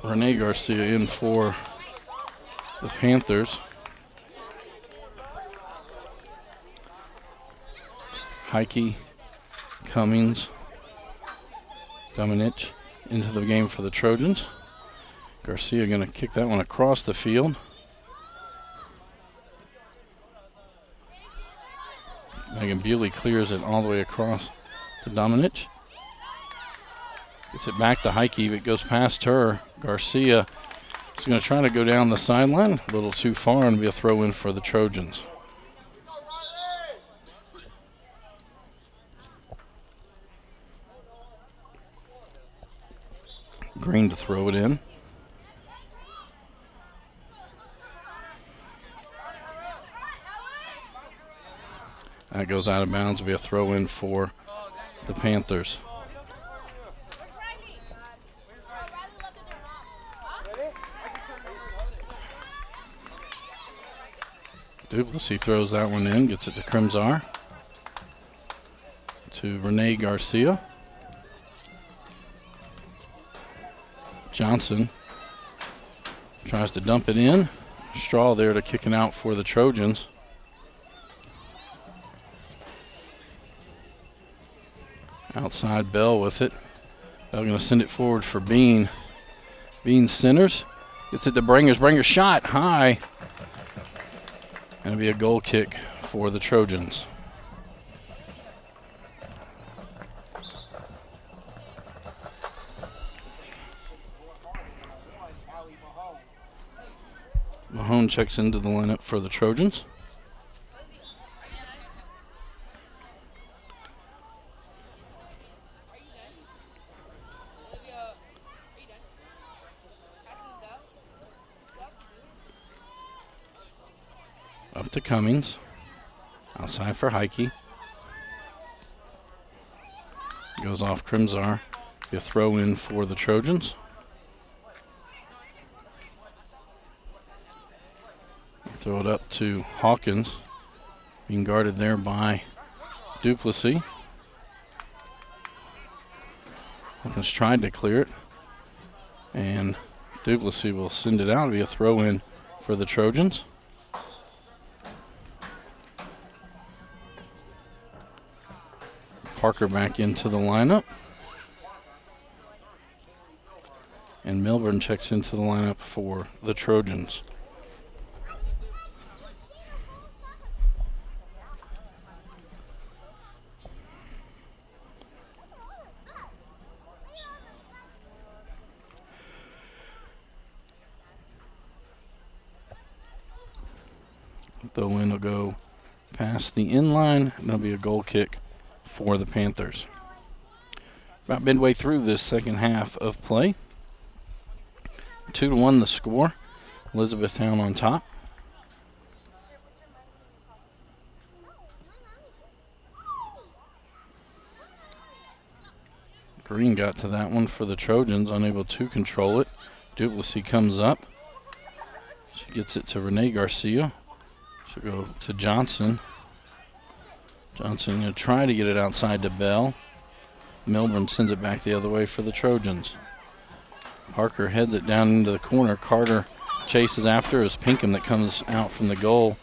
Renee Garcia in for the Panthers. Heike, Cummings, Dominich into the game for the Trojans. Garcia going to kick that one across the field. Megan Bewley clears it all the way across to Dominich. Gets it back to Heike, but it goes past her. Garcia is going to try to go down the sideline. A little too far, and be a throw in for the Trojans. Green to throw it in. That goes out of bounds. Will be a throw in for the Panthers. Duplessis throws that one in, gets it to Crimsar. To Renee Garcia. Johnson tries to dump it in. Straw there to kick it out for the Trojans. Outside Bell with it. Bell going to send it forward for Bean. Bean centers. Gets it to Bringers. Bringers shot high. Going to be a goal kick for the Trojans. Mahone checks into the lineup for the Trojans. Up to Cummings. Outside for Heike. Goes off Crimsar. Be a throw in for the Trojans. Throw it up to Hawkins. Being guarded there by Duplessis. Hawkins tried to clear it. And Duplessis will send it out. It'll be a throw in for the Trojans. Parker back into the lineup. And Milburn checks into the lineup for the Trojans. The win will go past the end line, and there'll be a goal kick for the Panthers. About midway through this second half of play. 2-1 the score. Elizabethtown on top. Green got to that one for the Trojans, unable to control it. Duplessis comes up. She gets it to Renee Garcia. She'll go to Johnson. Johnson going to try to get it outside to Bell. Milburn sends it back the other way for the Trojans. Parker heads it down into the corner. Carter chases after as Pinkham that comes out from the goal.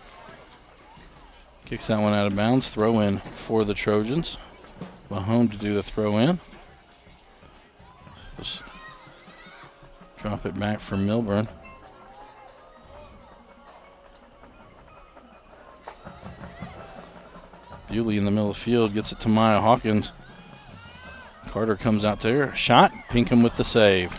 Kicks that one out of bounds. Throw in for the Trojans. Mahone to do the throw in. Just drop it back for Milburn. Bewley in the middle of the field gets it to Maya Hawkins. Carter comes out there. Shot. Pinkham with the save.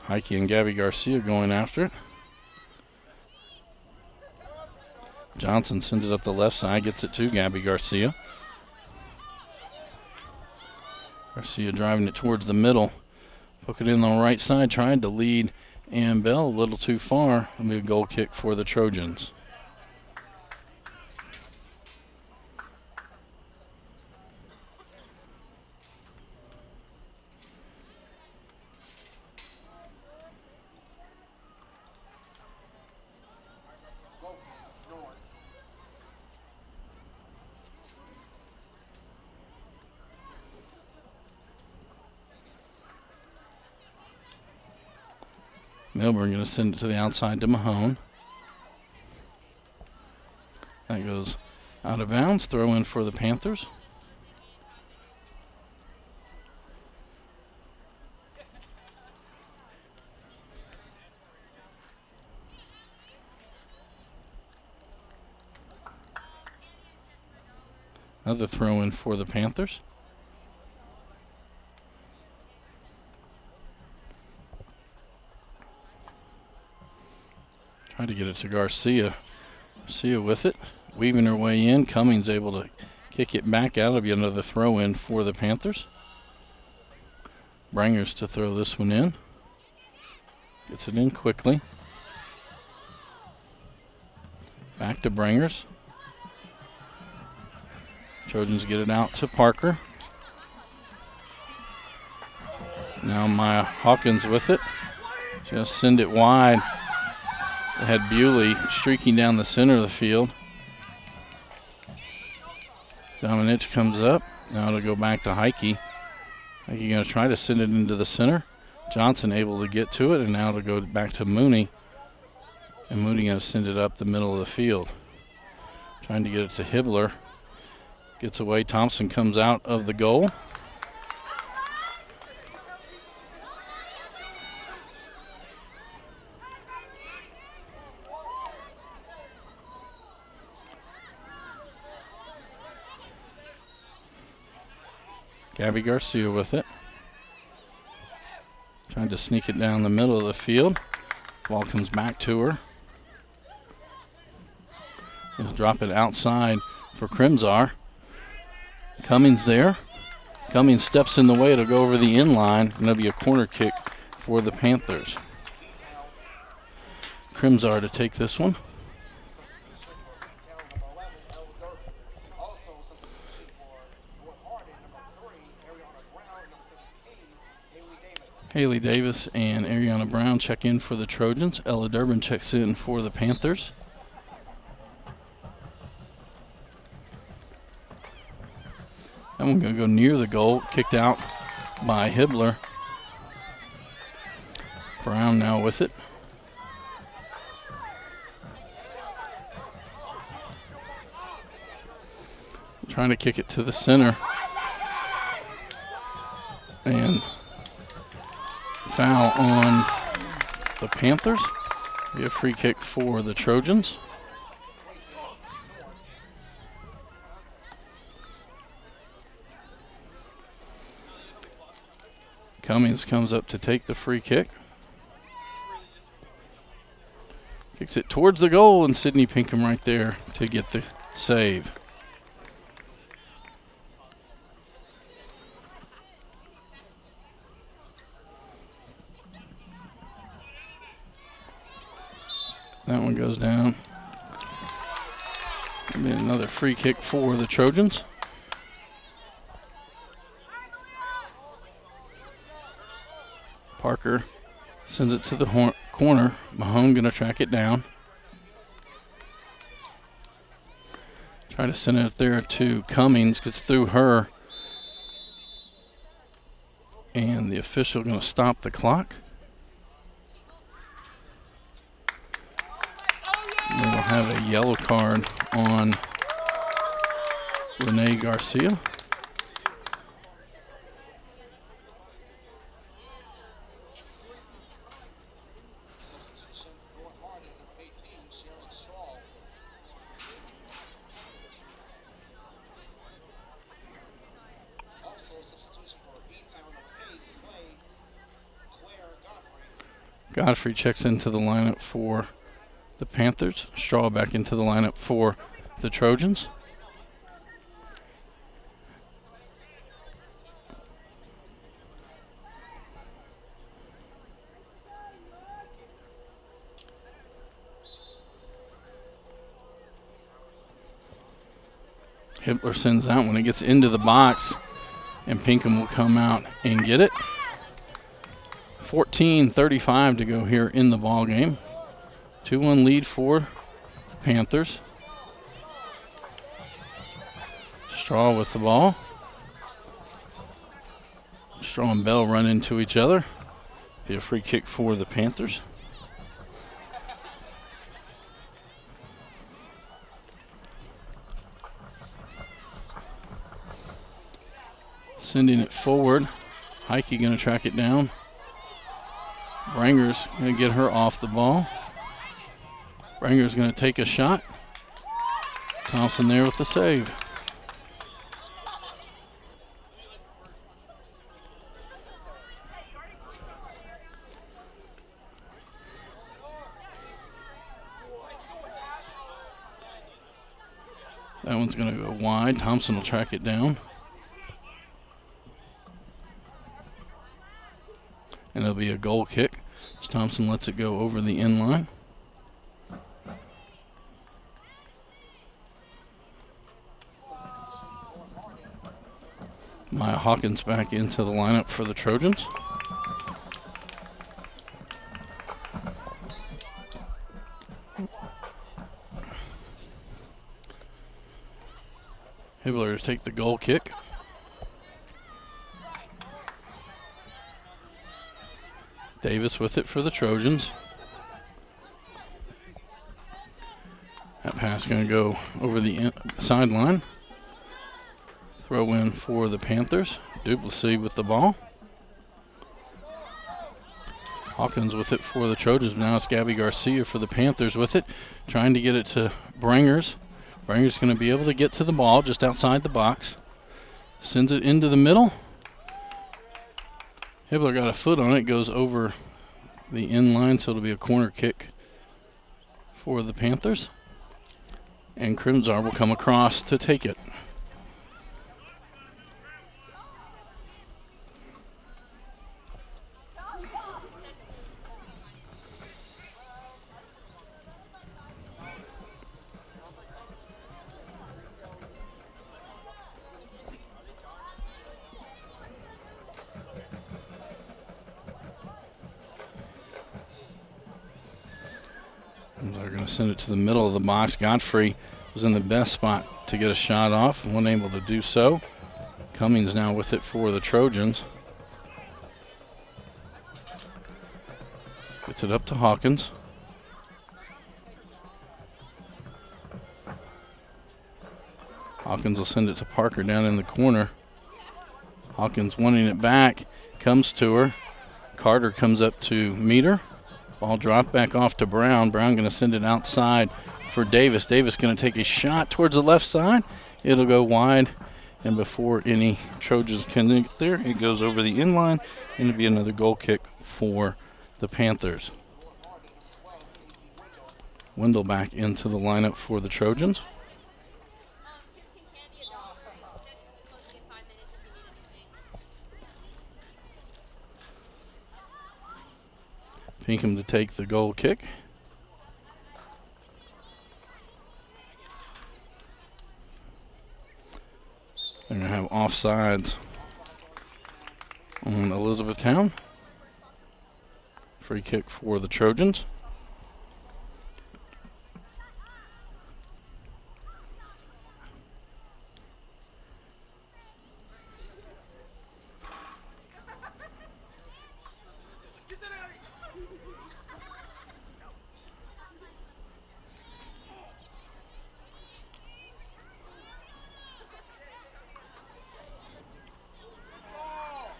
Heike and Gabby Garcia going after it. Johnson sends it up the left side. Gets it to Gabby Garcia. Garcia driving it towards the middle. Hook it in on the right side, trying to lead and Bell a little too far. It'll be a goal kick for the Trojans. Milburn going to send it to the outside to Mahone. That goes out of bounds. Throw in for the Panthers. Another throw in for the Panthers. Try to get it to Garcia. Garcia with it. Weaving her way in. Cummings able to kick it back out. It'll be another throw in for the Panthers. Bringers to throw this one in. Gets it in quickly. Back to Bringers. Trojans get it out to Parker. Now Maya Hawkins with it. Just send it wide. They had Bewley streaking down the center of the field. Dominich comes up. Now it'll go back to Heike. Heike going to try to send it into the center. Johnson able to get to it, and now to go back to Mooney. And Mooney going to send it up the middle of the field. Trying to get it to Hibbler. Gets away. Thompson comes out of the goal. Gabby Garcia with it. Trying to sneak it down the middle of the field. Ball comes back to her. Just drop it outside for Crimzar. Cummings there. Cummings steps in the way to go over the in line, and it'll be a corner kick for the Panthers. Crimzar to take this one. Substitution for Etown, number 11, Ella Durbin. Also substitution for North Hardin, number 3, Ariana Brown, number 17, Haley Davis. Haley Davis and Ariana Brown check in for the Trojans. Ella Durbin checks in for the Panthers. That one going to go near the goal, kicked out by Hibbler. Brown now with it. Trying to kick it to the center. And foul on the Panthers. Be a free kick for the Trojans. Cummings comes up to take the free kick. Kicks it towards the goal, and Sydney Pinkham right there to get the save. That one goes down. And then another free kick for the Trojans. Parker sends it to the corner. Mahone going to track it down. Try to send it there to Cummings. Gets through her. And the official going to stop the clock. We'll have a yellow card on Renee Garcia. Substitution for North Hardin, number 18, Sharon Straw. Also substitution for Etown, number 8, Claire Godfrey. Godfrey checks into the lineup for the Panthers. Straw back into the lineup for the Trojans. Hibbler sends that one. It gets into the box, and Pinkham will come out and get it. 14:35 to go here in the ball game. 2-1 lead for the Panthers. Straw with the ball. Straw and Bell run into each other. Be a free kick for the Panthers. Sending it forward. Heike going to track it down. Branger's going to get her off the ball. Branger's going to take a shot. Thompson there with the save. That one's going to go wide. Thompson will track it down. And it'll be a goal kick as Thompson lets it go over the end line. Maya Hawkins back into the lineup for the Trojans. Hibbler to take the goal kick. Davis with it for the Trojans. That pass going to go over the sideline. Throw in for the Panthers. Duplessis with the ball. Hawkins with it for the Trojans. Now it's Gabby Garcia for the Panthers with it. Trying to get it to Bringers. Bringers going to be able to get to the ball just outside the box. Sends it into the middle. Hibbler got a foot on it. Goes over the end line, so it'll be a corner kick for the Panthers. And Crimzar will come across to take it. They're going to send it to the middle of the box. Godfrey was in the best spot to get a shot off, wasn't able to do so. Cummings now with it for the Trojans. Gets it up to Hawkins. Hawkins will send it to Parker down in the corner. Hawkins wanting it back, comes to her. Carter comes up to meet her. Ball dropped back off to Brown. Brown going to send it outside for Davis. Davis going to take a shot towards the left side. It'll go wide, and before any Trojans can get there, it goes over the inline, and it'll be another goal kick for the Panthers. Wendell back into the lineup for the Trojans. Pinkham to take the goal kick. They're going to have offsides on Elizabethtown. Free kick for the Trojans.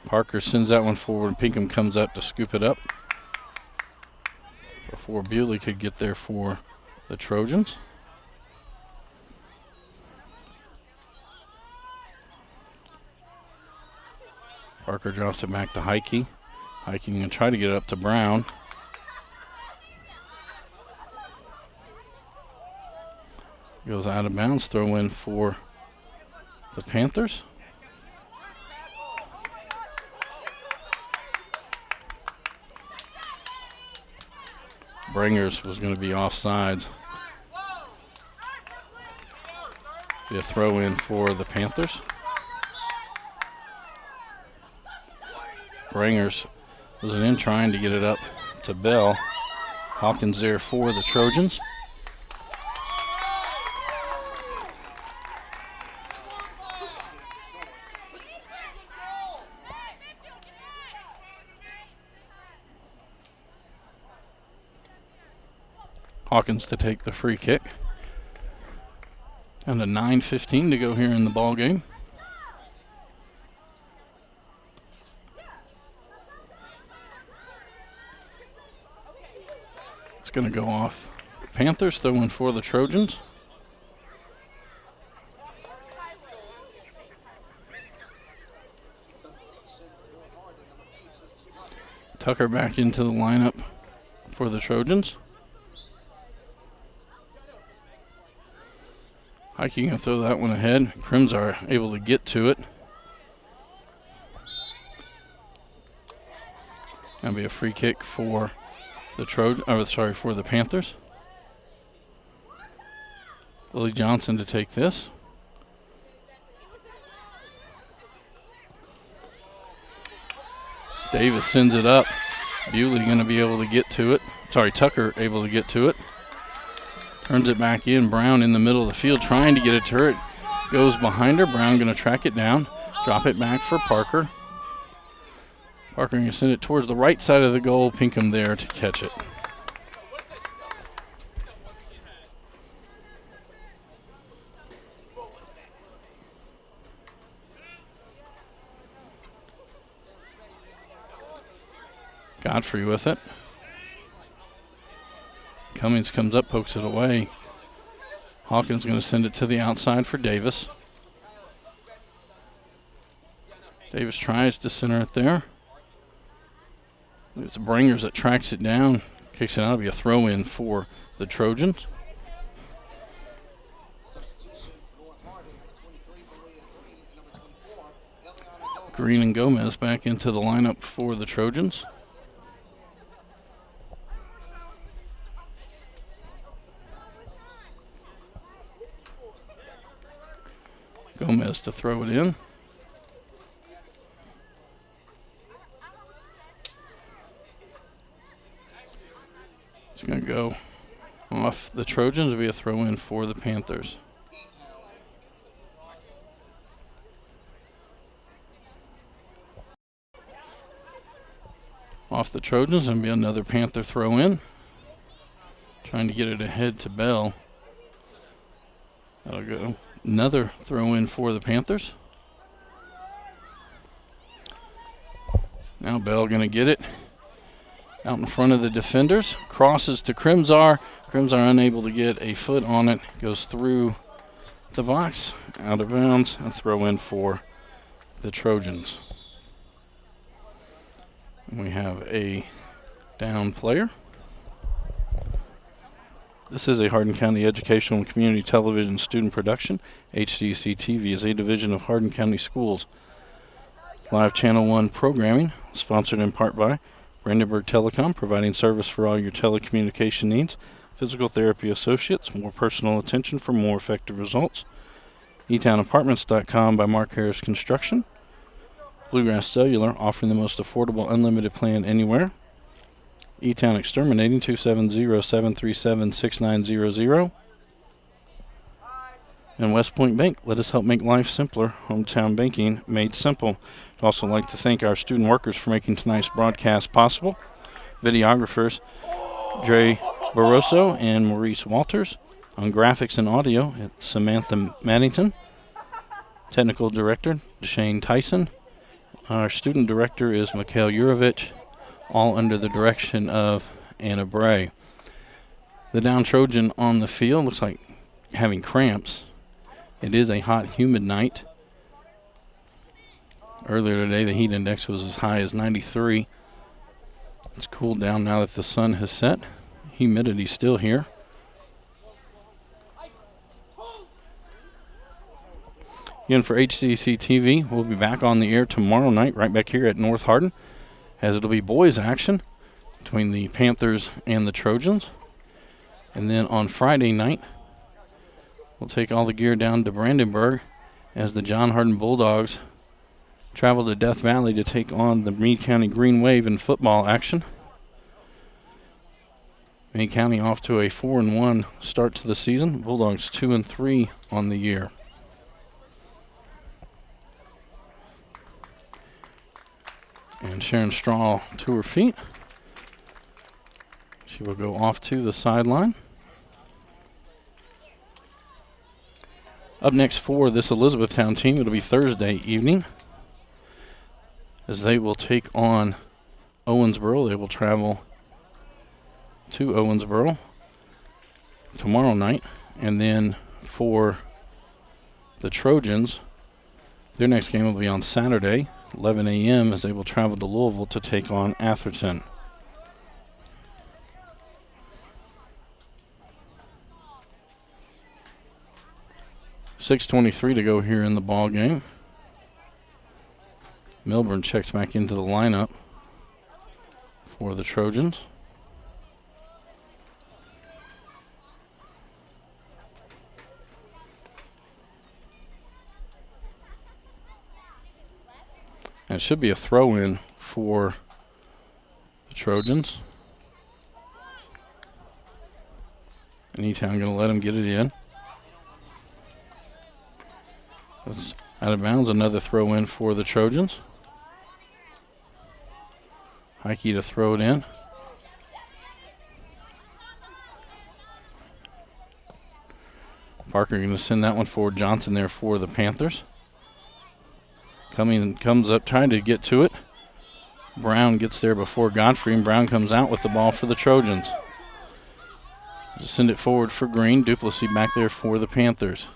Parker sends that one forward. Pinkham comes up to scoop it up before Bewley could get there for the Trojans. Parker drops it back to Heike. Heike going to try to get it up to Brown. Goes out of bounds. Throw in for the Panthers. Bringers was going to be offsides. Be a throw in for the Panthers. Bringers was in trying to get it up to Bell. Hawkins there for the Trojans. Hawkins to take the free kick. And a 9:15 to go here in the ball game. It's going to go off. Panthers throwing for the Trojans. Tucker back into the lineup for the Trojans. Heike going to throw that one ahead. Crims are able to get to it. That'll be a free kick for the for the Panthers. Lily Johnson to take this. Davis sends it up. Bewley going to be able to get to it. Tucker able to get to it. Turns it back in. Brown in the middle of the field trying to get it to her. It goes behind her. Brown going to track it down. Drop it back for Parker. Parker going to send it towards the right side of the goal. Pinkham there to catch it. Godfrey with it. Cummings comes up, pokes it away. Hawkins going to send it to the outside for Davis. Davis tries to center it there. It's Bringers that tracks it down. Kicks it out. It'll be a throw in for the Trojans. Green and Gomez back into the lineup for the Trojans. Gomez to throw it in. It's going to go off the Trojans. It'll be a throw in for the Panthers. Off the Trojans, and be another Panther throw in. Trying to get it ahead to Bell. That'll go. Another throw in for the Panthers. Now Bell going to get it out in front of the defenders. Crosses to Crimzar. Crimzar unable to get a foot on it. Goes through the box. Out of bounds. A throw in for the Trojans. We have a down player. This is a Hardin County Educational and Community Television student production. HCEC-TV is a division of Hardin County Schools. Live Channel 1 programming, sponsored in part by Brandenburg Telecom, providing service for all your telecommunication needs. Physical Therapy Associates, more personal attention for more effective results. EtownApartments.com by Mark Harris Construction. Bluegrass Cellular, offering the most affordable unlimited plan anywhere. Etown Exterminating, 270-737-6900. And West Point Bank, let us help make life simpler. Hometown banking made simple. I'd also like to thank our student workers for making tonight's broadcast possible. Videographers Dre Barroso and Maurice Walters. On graphics and audio, it's Samantha Maddington. Technical Director Deshane Tyson. Our student director is Mikhail Yurovich, all under the direction of Anna Bray. The down Trojan on the field looks like having cramps. It is a hot, humid night. Earlier today, the heat index was as high as 93. It's cooled down now that the sun has set. Humidity's still here. Again, for HCEC-TV, we'll be back on the air tomorrow night, right back here at North Hardin, as it'll be boys action between the Panthers and the Trojans. And then on Friday night, we'll take all the gear down to Brandenburg as the John Hardin Bulldogs travel to Death Valley to take on the Meade County Green Wave in football action. Meade County off to a 4-1 start to the season. Bulldogs 2-3 on the year. And Sharon Straw to her feet. She will go off to the sideline. Up next for this Elizabethtown team, it'll be Thursday evening as they will take on Owensboro. They will travel to Owensboro tomorrow night. And then for the Trojans, their next game will be on Saturday, 11 a.m. as they will travel to Louisville to take on Atherton. .6:23 to go here in the ball game. Milburn checks back into the lineup for the Trojans. And it should be a throw-in for the Trojans. And Etown going to let him get it in. It's out of bounds, another throw-in for the Trojans. Heike to throw it in. Parker going to send that one forward. Johnson there for the Panthers. Comes up trying to get to it. Brown gets there before Godfrey, and Brown comes out with the ball for the Trojans. Just send it forward for Green. Duplessis back there for the Panthers.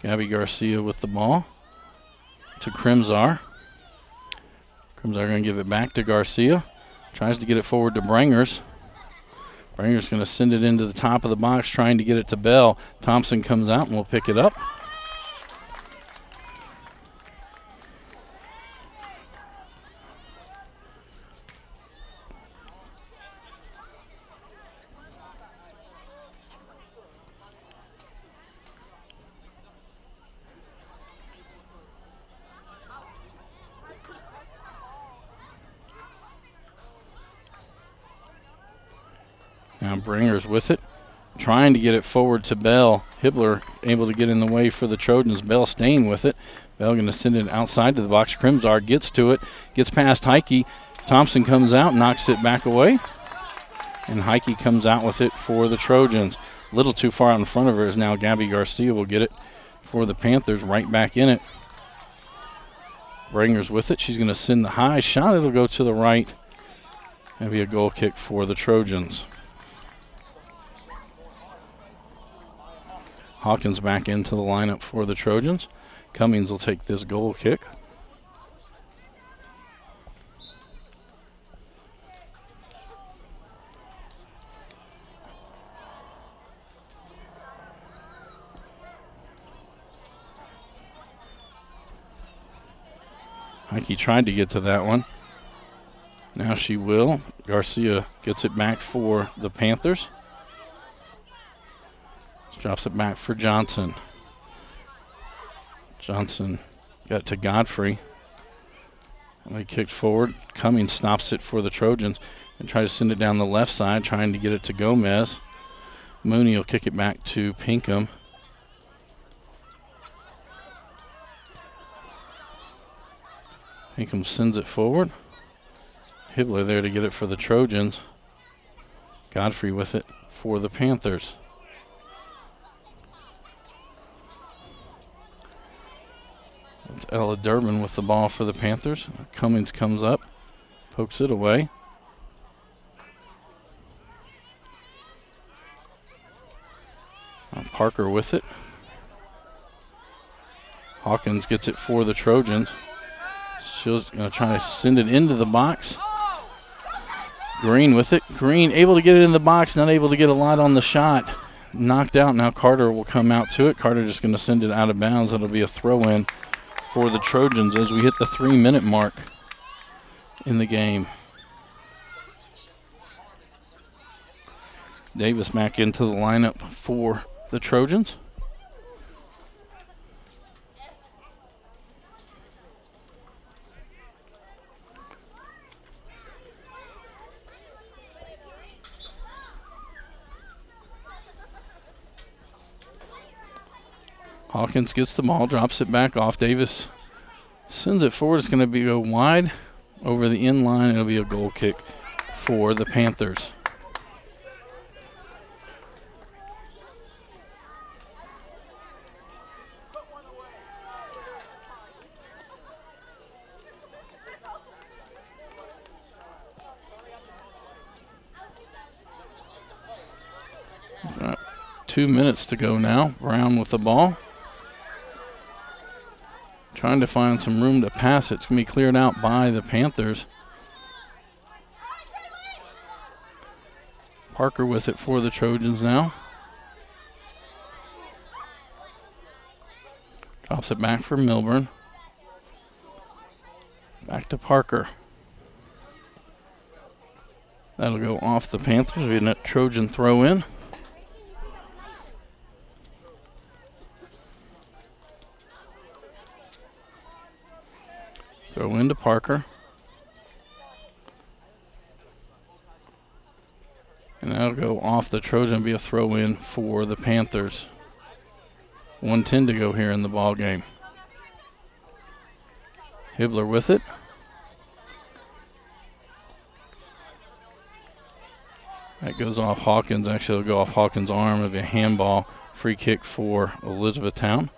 Gabby Garcia with the ball to Krimzar. Krimzar going to give it back to Garcia. Tries to get it forward to Brangers. Brangers going to send it into the top of the box, trying to get it to Bell. Thompson comes out and will pick it up. Now Bringers with it, trying to get it forward to Bell. Hibbler able to get in the way for the Trojans. Bell staying with it. Bell going to send it outside to the box. Krimzar gets to it, gets past Heike. Thompson comes out, knocks it back away. And Heike comes out with it for the Trojans. A little too far out in front of her is now Gabby Garcia will get it for the Panthers, right back in it. Bringers with it. She's going to send the high shot. It'll go to the right. That'll be a goal kick for the Trojans. Hawkins back into the lineup for the Trojans. Cummings will take this goal kick. Heike tried to get to that one. Now she will. Garcia gets it back for the Panthers. Drops it back for Johnson. Johnson got it to Godfrey. And they kicked forward. Cummings stops it for the Trojans and try to send it down the left side, trying to get it to Gomez. Mooney will kick it back to Pinkham. Pinkham sends it forward. Hibbler there to get it for the Trojans. Godfrey with it for the Panthers. It's Ella Durbin with the ball for the Panthers. Cummings comes up, pokes it away. Parker with it. Hawkins gets it for the Trojans. She's going to try to send it into the box. Green with it. Green able to get it in the box, not able to get a lot on the shot. Knocked out. Now Carter will come out to it. Carter just going to send it out of bounds. It'll be a throw-in for the Trojans as we hit the 3-minute mark in the game. Davis back into the lineup for the Trojans. Hawkins gets the ball, drops it back off. Davis sends it forward. It's going to go wide over the end line. It'll be a goal kick for the Panthers. Got 2 minutes to go now. Brown with the ball. Trying to find some room to pass it. It's going to be cleared out by the Panthers. Parker with it for the Trojans now. Drops it back for Milburn. Back to Parker. That'll go off the Panthers. We had a Trojan throw in. Throw into Parker. And that'll go off the Trojan, be a throw in for the Panthers. 1:10 to go here in the ball game. Hibbler with it. That goes off Hawkins. Actually, it'll go off Hawkins' arm. It'll be a handball. Free kick for Elizabethtown.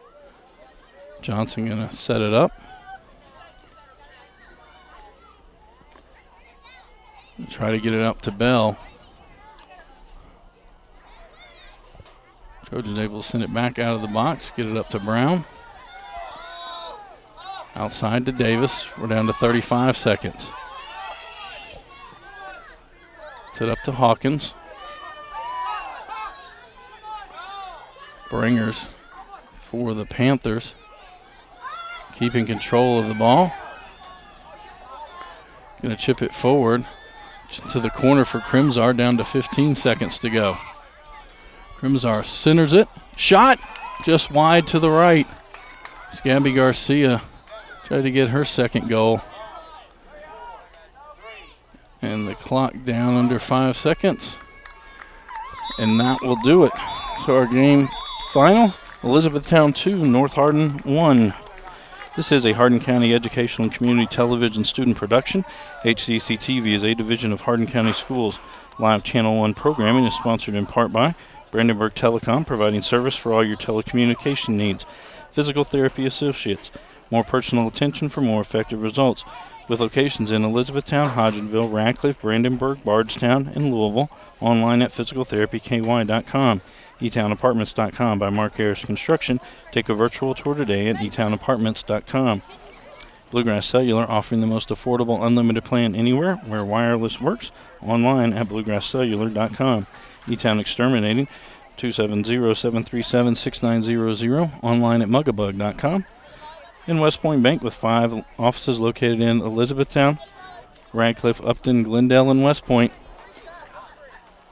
Johnson going to set it up. Try to get it up to Bell. Trojans able to send it back out of the box, get it up to Brown. Outside to Davis. We're down to 35 seconds. Set up to Hawkins. Bringers for the Panthers. Keeping control of the ball. Going to chip it forward to the corner for Crimsar, down to 15 seconds to go. Crimsar centers it. Shot just wide to the right. Gabby Garcia tried to get her second goal. And the clock down under 5 seconds. And that will do it. So our game final, Elizabethtown 2, North Hardin 1. This is a Hardin County Educational and Community Television student production. HCEC-TV is a division of Hardin County Schools. Live Channel 1 programming is sponsored in part by Brandenburg Telecom, providing service for all your telecommunication needs. Physical Therapy Associates, more personal attention for more effective results. With locations in Elizabethtown, Hodgenville, Radcliffe, Brandenburg, Bardstown, and Louisville. Online at physicaltherapyky.com. EtownApartments.com by Mark Harris Construction. Take a virtual tour today at EtownApartments.com. Bluegrass Cellular, offering the most affordable unlimited plan anywhere where wireless works. Online at bluegrasscellular.com. Etown Exterminating, 270-737-6900. Online at mugabug.com. And West Point Bank, with 5 offices located in Elizabethtown, Radcliffe, Upton, Glendale, and West Point.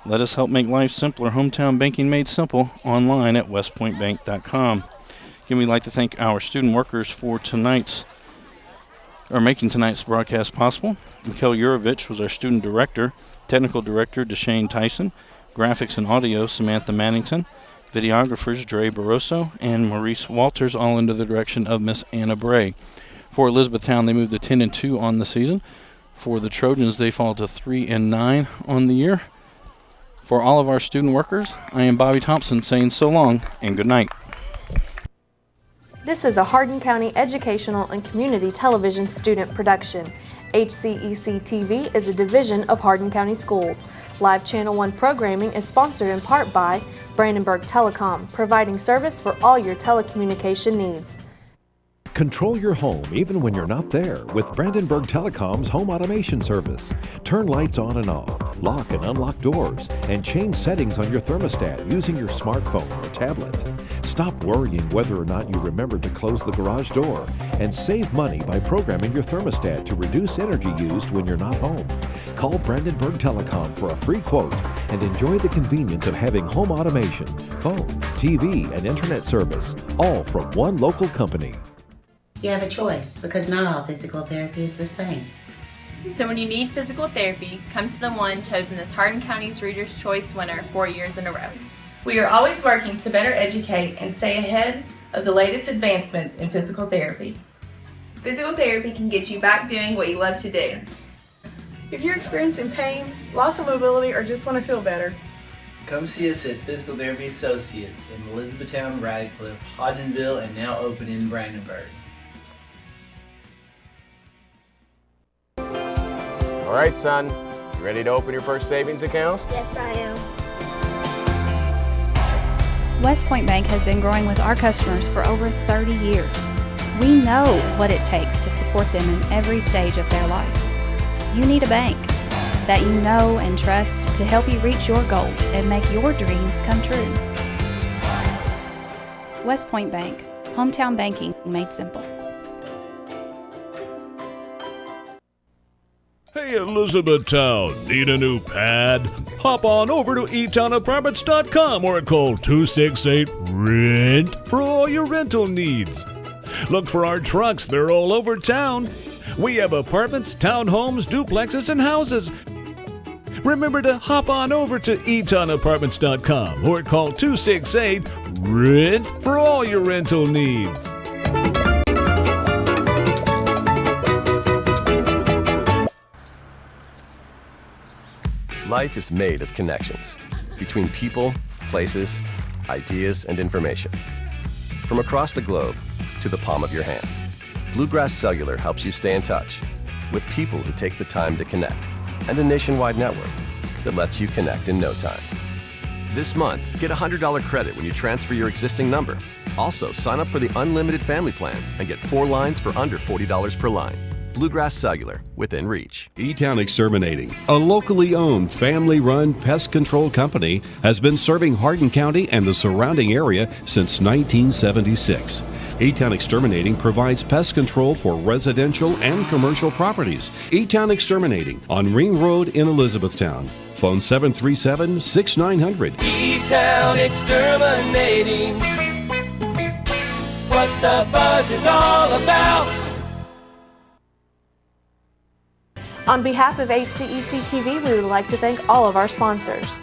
Let us help make life simpler. Hometown banking made simple. Online at westpointbank.com. Again, we'd like to thank our student workers for making tonight's broadcast possible. Mikhail Yurovich was our student director. Technical director, Deshane Tyson. Graphics and audio, Samantha Mannington. Videographers, Dre Barroso and Maurice Walters, all under the direction of Miss Anna Bray. For Elizabethtown, they moved to 10-2 on the season. For the Trojans, they fall to 3-9 on the year. For all of our student workers, I am Bobby Thompson saying so long and good night. This is a Hardin County Educational and Community Television student production. HCEC-TV is a division of Hardin County Schools. Live Channel 1 programming is sponsored in part by Brandenburg Telecom, providing service for all your telecommunication needs. Control your home even when you're not there with Brandenburg Telecom's home automation service. Turn lights on and off, lock and unlock doors, and change settings on your thermostat using your smartphone or tablet. Stop worrying whether or not you remembered to close the garage door, and save money by programming your thermostat to reduce energy used when you're not home. Call Brandenburg Telecom for a free quote and enjoy the convenience of having home automation, phone, TV, and internet service, all from one local company. You have a choice because not all physical therapy is the same. So when you need physical therapy, come to the one chosen as Hardin County's Reader's Choice winner 4 years in a row. We are always working to better educate and stay ahead of the latest advancements in physical therapy. Physical therapy can get you back doing what you love to do. If you're experiencing pain, loss of mobility, or just want to feel better, come see us at Physical Therapy Associates in Elizabethtown, Radcliffe, Hodgenville, and now open in Brandenburg. All right, son, you ready to open your first savings account? Yes, I am. West Point Bank has been growing with our customers for over 30 years. We know what it takes to support them in every stage of their life. You need a bank that you know and trust to help you reach your goals and make your dreams come true. West Point Bank, hometown banking made simple. Hey, Elizabethtown, need a new pad? Hop on over to EtownApartments.com or call 268-RENT for all your rental needs. Look for our trucks, they're all over town. We have apartments, townhomes, duplexes, and houses. remember to hop on over to EtownApartments.com or call 268-RENT for all your rental needs. Life is made of connections between people, places, ideas, and information. From across the globe to the palm of your hand, Bluegrass Cellular helps you stay in touch with people who take the time to connect, and a nationwide network that lets you connect in no time. This month, get a $100 credit when you transfer your existing number. Also, sign up for the Unlimited Family Plan and get 4 lines for under $40 per line. Bluegrass Cellular, within reach. Etown Exterminating, a locally owned, family-run pest control company, has been serving Hardin County and the surrounding area since 1976. Etown Exterminating provides pest control for residential and commercial properties. Etown Exterminating on Ring Road in Elizabethtown. Phone 737-6900. Etown Exterminating. What the buzz is all about. On behalf of HCEC-TV, we would like to thank all of our sponsors.